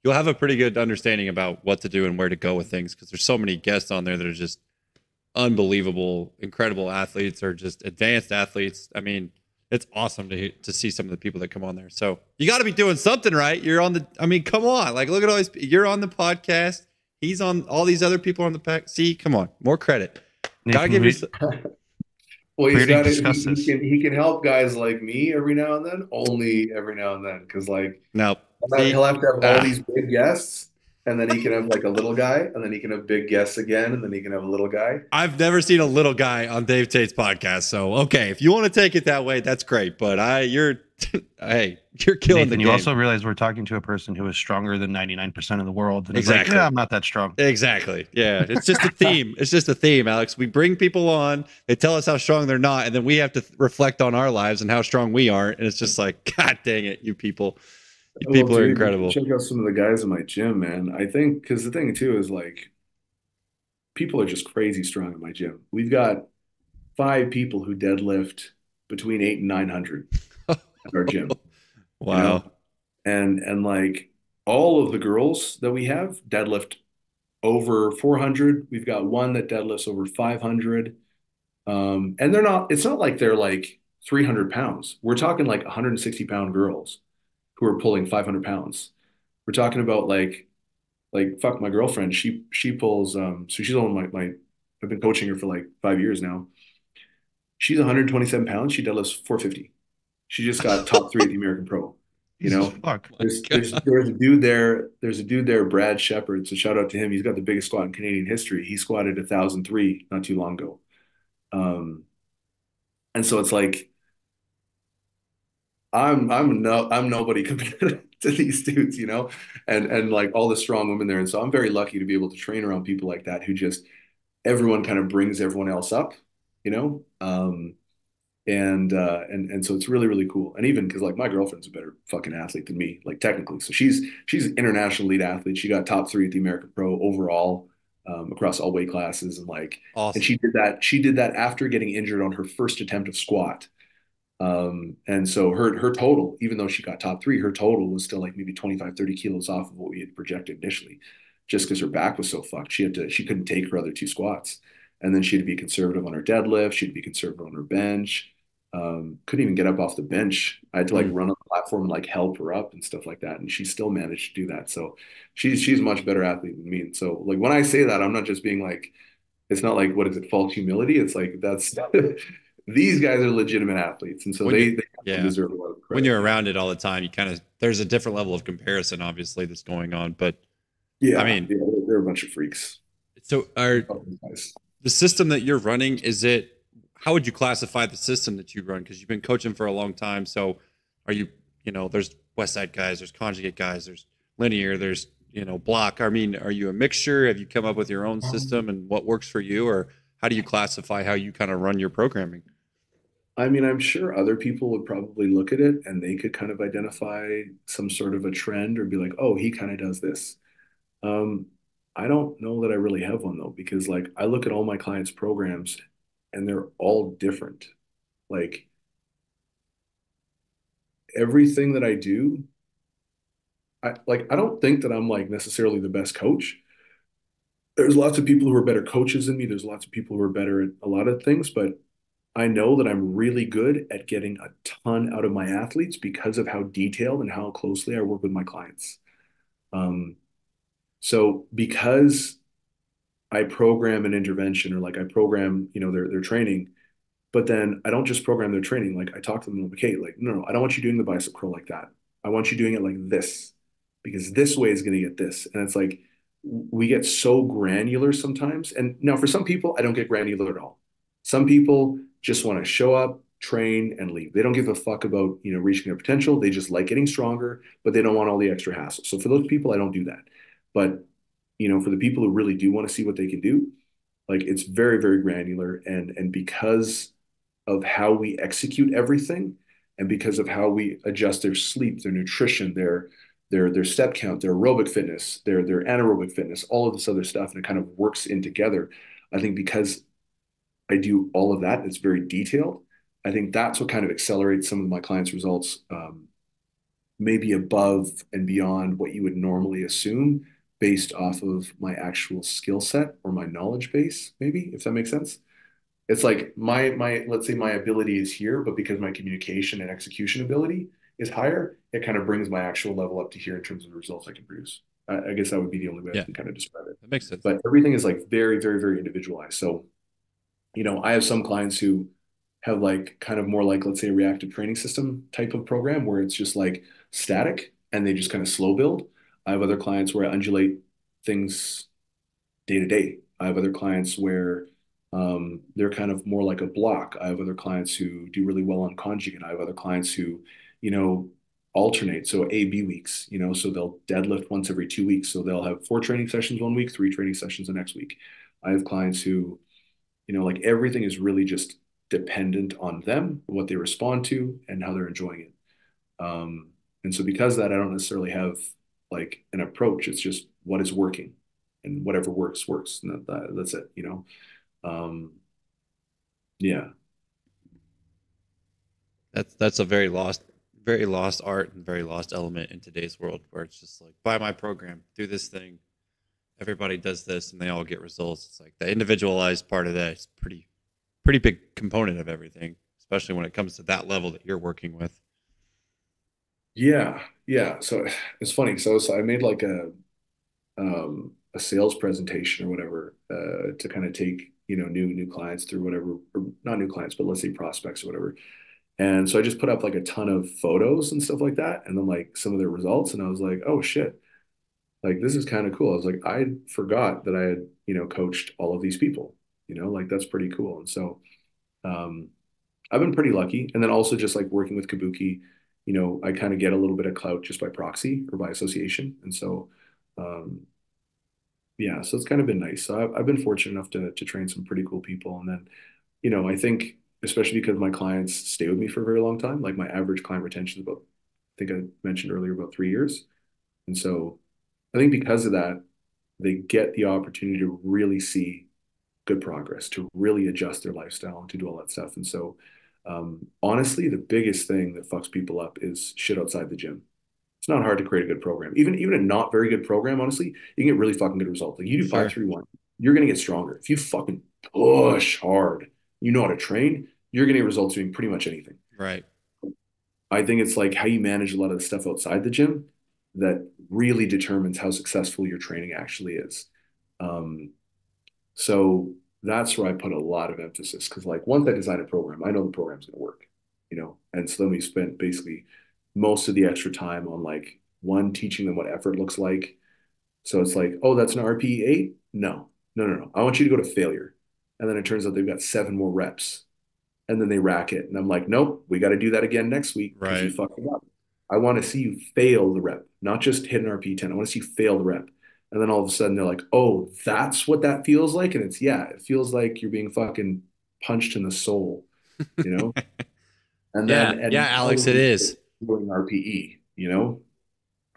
you'll have a pretty good understanding about what to do and where to go with things, because there's so many guests on there that are just unbelievable, incredible athletes or just advanced athletes. I mean, it's awesome to see some of the people that come on there. So you got to be doing something right. You're on the, I mean, come on, like look at all these. You're on the podcast. He's on, all these other people on the pack. See, come on, more credit. Gotta give you. Well, We he's already got it. discussed this. He can help guys like me every now and then, only every now and then, because like No, he'll have to have all these big guests, and then he can have like a little guy, and then he can have big guests again, and then he can have a little guy. I've never seen a little guy on Dave Tate's podcast. So okay, if you want to take it that way, that's great. But you're hey, you're killing Nathan, the you game. also realize we're talking to a person who is stronger than 99% of the world. And Exactly. He's like, yeah, I'm not that strong. Exactly. Yeah. It's just a theme. It's just a theme, Alex. We bring people on, they tell us how strong they're not, and then we have to reflect on our lives and how strong we are. And it's just like, God dang it, you people. You people Well, are dude, incredible. check out some of the guys in my gym, man. I think, because the thing too is like, people are just crazy strong in my gym. We've got 5 people who deadlift between 8 and 900 at our gym, you Wow. know, and like all of the girls that we have deadlift over 400. We've got one that deadlifts over 500. And it's not like they're like 300 pounds. We're talking like 160 pound girls who are pulling 500 pounds. We're talking about fuck my girlfriend. She pulls, so she's on I've been coaching her for like 5 years now. She's 127 pounds. She deadlifts 450. She just got top three at the American Pro. You Jesus know, fuck. My God. there's a dude there. There's a dude there, Brad Shepard. So shout out to him. He's got the biggest squat in Canadian history. He squatted 1,003 not too long ago. Um, and so it's like I'm nobody compared to these dudes, and like all the strong women there. And so I'm very lucky to be able to train around people like that who just everyone kind of brings everyone else up, you know. And so it's really really cool. And even because like my girlfriend's a better fucking athlete than me, like technically. So she's an international elite athlete. She got top three at the American Pro overall, across all weight classes, and Awesome. she did that after getting injured on her first attempt of squat. And so her total, even though she got top three, her total was still like maybe 25, 30 kilos off of what we had projected initially, just because her back was so fucked. She couldn't take her other 2 squats. And then she had to be conservative on her deadlift. She'd be conservative on her bench. Couldn't even get up off the bench. I had to like Mm. run on the platform and like help her up and stuff like that. And she still managed to do that. So she's a much better athlete than me. And so like when I say that, I'm not just being like, it's not like, what is it, false humility? It's like that's these guys are legitimate athletes, and so When you're, they yeah, deserve a lot of when credit. you're around it all the time, you kind of, there's a different level of comparison, obviously, that's going on. But I Yeah, mean, yeah, they're a bunch of freaks. so Guys. the system that you're running, how would you classify the system that you run? Because you've been coaching for a long time. So are you, there's West Side guys, there's conjugate guys, there's linear, there's, block. I mean, are you a mixture? Have you come up with your own system and what works for you? Or how do you classify how you kind of run your programming? I mean, I'm sure other people would probably look at it and they could kind of identify some sort of a trend or be like, oh, he kind of does this. Um, I don't know that I really have one though, because like I look at all my clients' programs and they're all different. Like everything that I do, I don't think that I'm like necessarily the best coach. There's lots of people who are better coaches than me. There's lots of people who are better at a lot of things, but I know that I'm really good at getting a ton out of my athletes because of how detailed and how closely I work with my clients. Um, so because I program an intervention or like I program, their training, but then I don't just program their training. Like I talk to them, okay, like, no, I don't want you doing the bicep curl like that. I want you doing it like this because this way is going to get this. And it's like we get so granular sometimes. And now for some people, I don't get granular at all. Some people just want to show up, train, and leave. They don't give a fuck about, reaching their potential. They just like getting stronger, but they don't want all the extra hassle. So for those people, I don't do that. But, for the people who really do want to see what they can do, like it's very, very granular. And because of how we execute everything and because of how we adjust their sleep, their nutrition, their step count, their aerobic fitness, their anaerobic fitness, all of this other stuff, and it kind of works in together. I think because I do all of that, it's very detailed. I think that's what kind of accelerates some of my clients' results, maybe above and beyond what you would normally assume based off of my actual skill set or my knowledge base, maybe, if that makes sense. It's like my let's say my ability is here, but because my communication and execution ability is higher, it kind of brings my actual level up to here in terms of the results I can produce. I guess that would be the only way I Yeah, can kind of describe it. that makes sense. But everything is like very, very, very individualized. So, I have some clients who have like kind of more like, let's say, a reactive training system type of program where it's just like static and they just kind of slow build. I have other clients where I undulate things day to day. I have other clients where they're kind of more like a block. I have other clients who do really well on conjugate. I have other clients who, you know, alternate. So A/B weeks, so they'll deadlift once every 2 weeks. So they'll have 4 training sessions one week, 3 training sessions the next week. I have clients who, like everything is really just dependent on them, what they respond to, and how they're enjoying it. And so because of that, I don't necessarily have like an approach. It's just what is working. and whatever works works, and that's it, um, yeah. That's a very lost art and very lost element in today's world, where it's just like, buy my program, do this thing, everybody does this, and they all get results. It's like the individualized part of that is pretty big component of everything, especially when it comes to that level that you're working with. Yeah, yeah. So it's funny. So I made like a sales presentation or whatever, to kind of take, new clients through whatever, or not new clients, but let's say prospects or whatever. And so I just put up like a ton of photos and stuff like that, and then like some of their results, and I was like, oh shit, like this is kind of cool. I was like, I forgot that I had, coached all of these people, like that's pretty cool. And so um, I've been pretty lucky. And then also just like working with Kabuki, I kind of get a little bit of clout just by proxy or by association. And so, um, yeah, so it's kind of been nice. So I've been fortunate enough to train some pretty cool people. And then, I think especially because my clients stay with me for a very long time, like my average client retention is about, I think I mentioned earlier, about 3 years. And so I think because of that, they get the opportunity to really see good progress, to really adjust their lifestyle and to do all that stuff. And so, honestly, the biggest thing that fucks people up is shit outside the gym. It's not hard to create a good program. Even a not very good program, honestly, you can get really fucking good results. Like you do five, Sure. three, one, you're gonna get stronger. If you fucking push hard, you know how to train, you're gonna get results doing pretty much anything. Right. I think it's like how you manage a lot of the stuff outside the gym that really determines how successful your training actually is. Um, so that's where I put a lot of emphasis because, like, once I design a program, I know the program's going to work, And so then we spent basically most of the extra time on like one, teaching them what effort looks like. So it's like, oh, that's an RPE 8? No, no, no, no. I want you to go to failure. And then it turns out they've got 7 more reps and then they rack it. And I'm like, nope, we got to do that again next week because you Right. fucked it up. I want to see you fail the rep, not just hit an RP 10. I want to see you fail the rep. And then all of a sudden they're like, oh, that's what that feels like. And it's, yeah, it feels like you're being fucking punched in the soul, you know? And Yeah. then, Yeah, and now Alex, it is. doing RPE.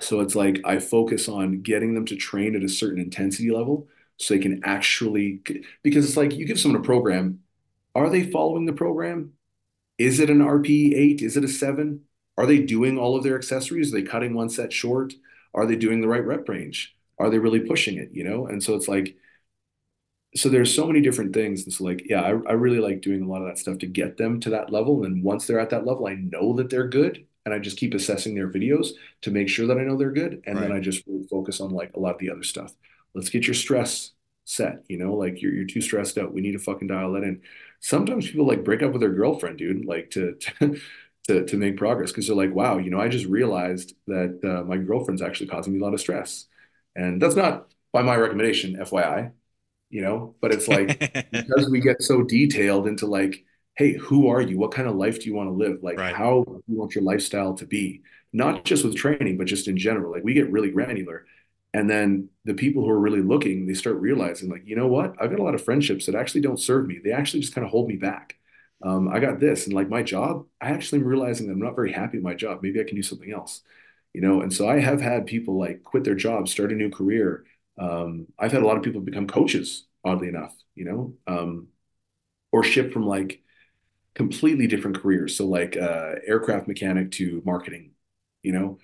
So it's like I focus on getting them to train at a certain intensity level so they can actually, because it's like you give someone a program, are they following the program? Is it an RP 8? Is it a 7? Are they doing all of their accessories? Are they cutting one set short? Are they doing the right rep range? Are they really pushing it? And so it's like, so there's so many different things. And so like, yeah, I really like doing a lot of that stuff to get them to that level. And once they're at that level, I know that they're good. And I just keep assessing their videos to make sure that I know they're good. And then Right. I just really focus on like a lot of the other stuff. Let's get your stress set, like you're too stressed out. We need to fucking dial that in. Sometimes people like break up with their girlfriend, dude, like to make progress because they're like, wow, I just realized that my girlfriend's actually causing me a lot of stress. And that's not by my recommendation, FYI, but it's like because we get so detailed into like, hey, who are you? What kind of life do you want to live? Like, Right. how do you want your lifestyle to be? Not just with training, but just in general. Like, we get really granular. And then the people who are really looking, they start realizing, like, you know what? I've got a lot of friendships that actually don't serve me. They actually just kind of hold me back. I got this, and like my job, I actually am realizing that I'm not very happy with my job. Maybe I can do something else, And so I have had people like quit their jobs, start a new career. I've had a lot of people become coaches, oddly enough, or shift from like completely different careers. So like aircraft mechanic to marketing, you know,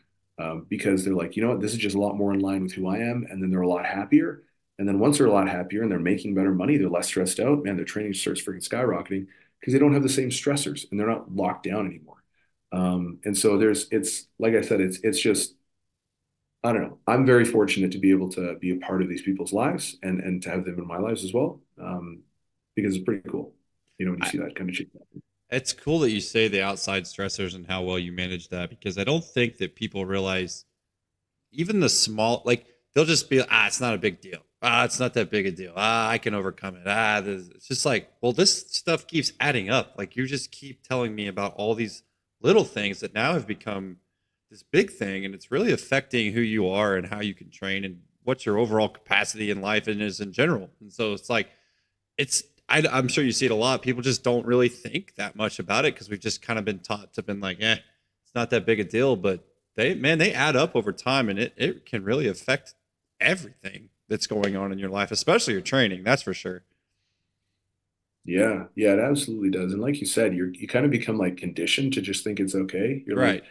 because they're like, you know what, this is just a lot more in line with who I am. And then they're a lot happier. And then once they're a lot happier and they're making better money, they're less stressed out. Man, their training starts freaking skyrocketing because they don't have the same stressors and they're not locked down anymore. And so it's like I said, it's just I don't know. I'm very fortunate to be able to be a part of these people's lives and to have them in my lives as well, because it's pretty cool, when you I, see that kind of shit. it's cool that you say the outside stressors and how well you manage that, because I don't think that people realize even the small, like they'll just be, it's not a big deal. It's not that big a deal. I can overcome it. It's just like, well, this stuff keeps adding up. Like you just keep telling me about all these little things that now have become this big thing, and it's really affecting who you are and how you can train and what your overall capacity in life and is in general. And so it's like, it's, I'm sure you see it a lot. People just don't really think that much about it because we've just kind of been taught to been like, it's not that big a deal. But they add up over time, and it can really affect everything. that's going on in your life, especially your training. That's for sure. Yeah, yeah, it absolutely does. And like you said, you kind of become like conditioned to just think it's okay. You're like, Right.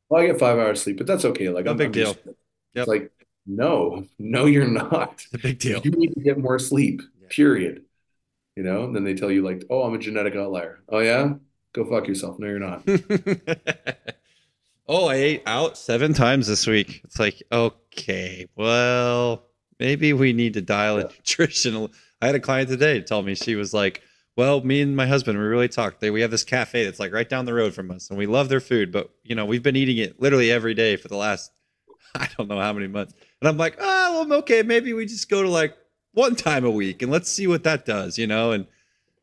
well, I get 5 hours sleep, but that's okay. Like No big I'm deal. used to it. It's Yep. like, no, no, you're not. It's a big deal. You need to get more sleep, Yeah. period. And then they tell you like, oh, I'm a genetic outlier. Oh yeah? Go fuck yourself. No, you're not. Oh, I ate out 7 times this week. It's like, okay, well, maybe we need to dial in Yeah. nutrition. I had a client today tell me, she was like, well, me and my husband, we really talked. We have this cafe that's like right down the road from us, and we love their food, but we've been eating it literally every day for the last, I don't know how many months. And I'm like, oh, well, okay, maybe we just go to like 1 time a week and let's see what that does, And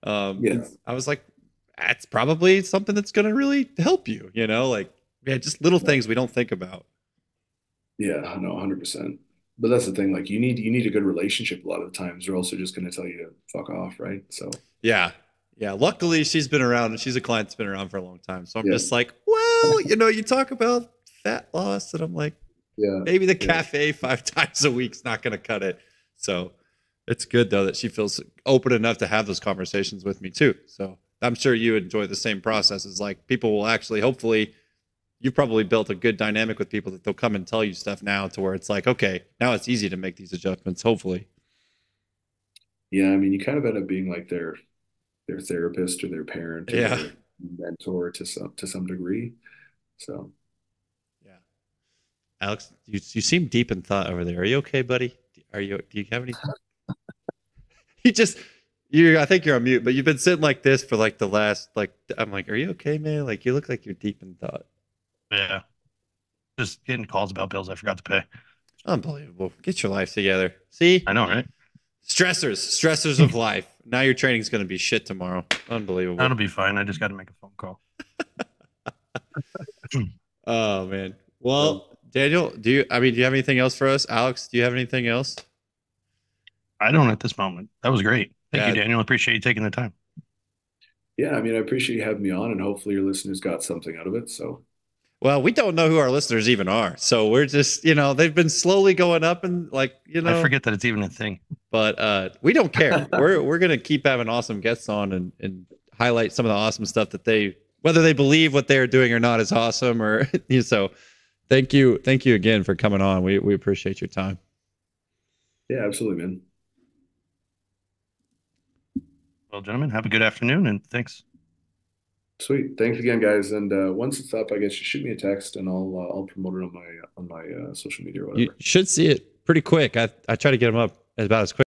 Yeah. I was like, that's probably something that's going to really help you, like, yeah, just little things we don't think about. Yeah, no, 100%. But that's the thing, like you need a good relationship a lot of the times. They're also just gonna tell you to fuck off, right? So Yeah. Yeah. Luckily, she's been around and she's a client that's been around for a long time. So I'm yeah, just like, well, you talk about fat loss, and I'm like, yeah, maybe the yeah, cafe 5 times a week's not going to cut it. So it's good, though, that she feels open enough to have those conversations with me, too. So I'm sure you enjoy the same processes. Like, people will actually, hopefully, you've probably built a good dynamic with people that they'll come and tell you stuff now to where it's like, okay, now it's easy to make these adjustments, hopefully. yeah. I mean, you kind of end up being like their therapist or their parent or Yeah. their mentor to some degree. So Yeah. Alex, you seem deep in thought over there. Are you okay, buddy? Do you have any? You just, I think you're on mute, but you've been sitting like this for like the last, like, I'm like, are you okay, man? Like, you look like you're deep in thought. Yeah. Just getting calls about bills I forgot to pay. Unbelievable. Get your life together. See? I know, right? Stressors of life. Now your training's going to be shit tomorrow. Unbelievable. That'll be fine. I just got to make a phone call. Oh, man. Well, Daniel, do you have anything else for us? Alex, do you have anything else? I don't at this moment. That was great. Thank you, Yeah. Daniel. Appreciate you taking the time. yeah, I mean, I appreciate you having me on, and hopefully your listeners got something out of it. So Well, we don't know who our listeners even are. So we're just, they've been slowly going up and like, I forget that it's even a thing. But we don't care. We're going to keep having awesome guests on and highlight some of the awesome stuff that whether they believe what they're doing or not is awesome, or so thank you again for coming on. We appreciate your time. yeah, absolutely, man. Well, gentlemen, have a good afternoon and thanks. Sweet. Thanks again, guys. And once it's up, I guess you shoot me a text, and I'll promote it on my social media or You whatever. should see it pretty quick. I try to get them up about as quick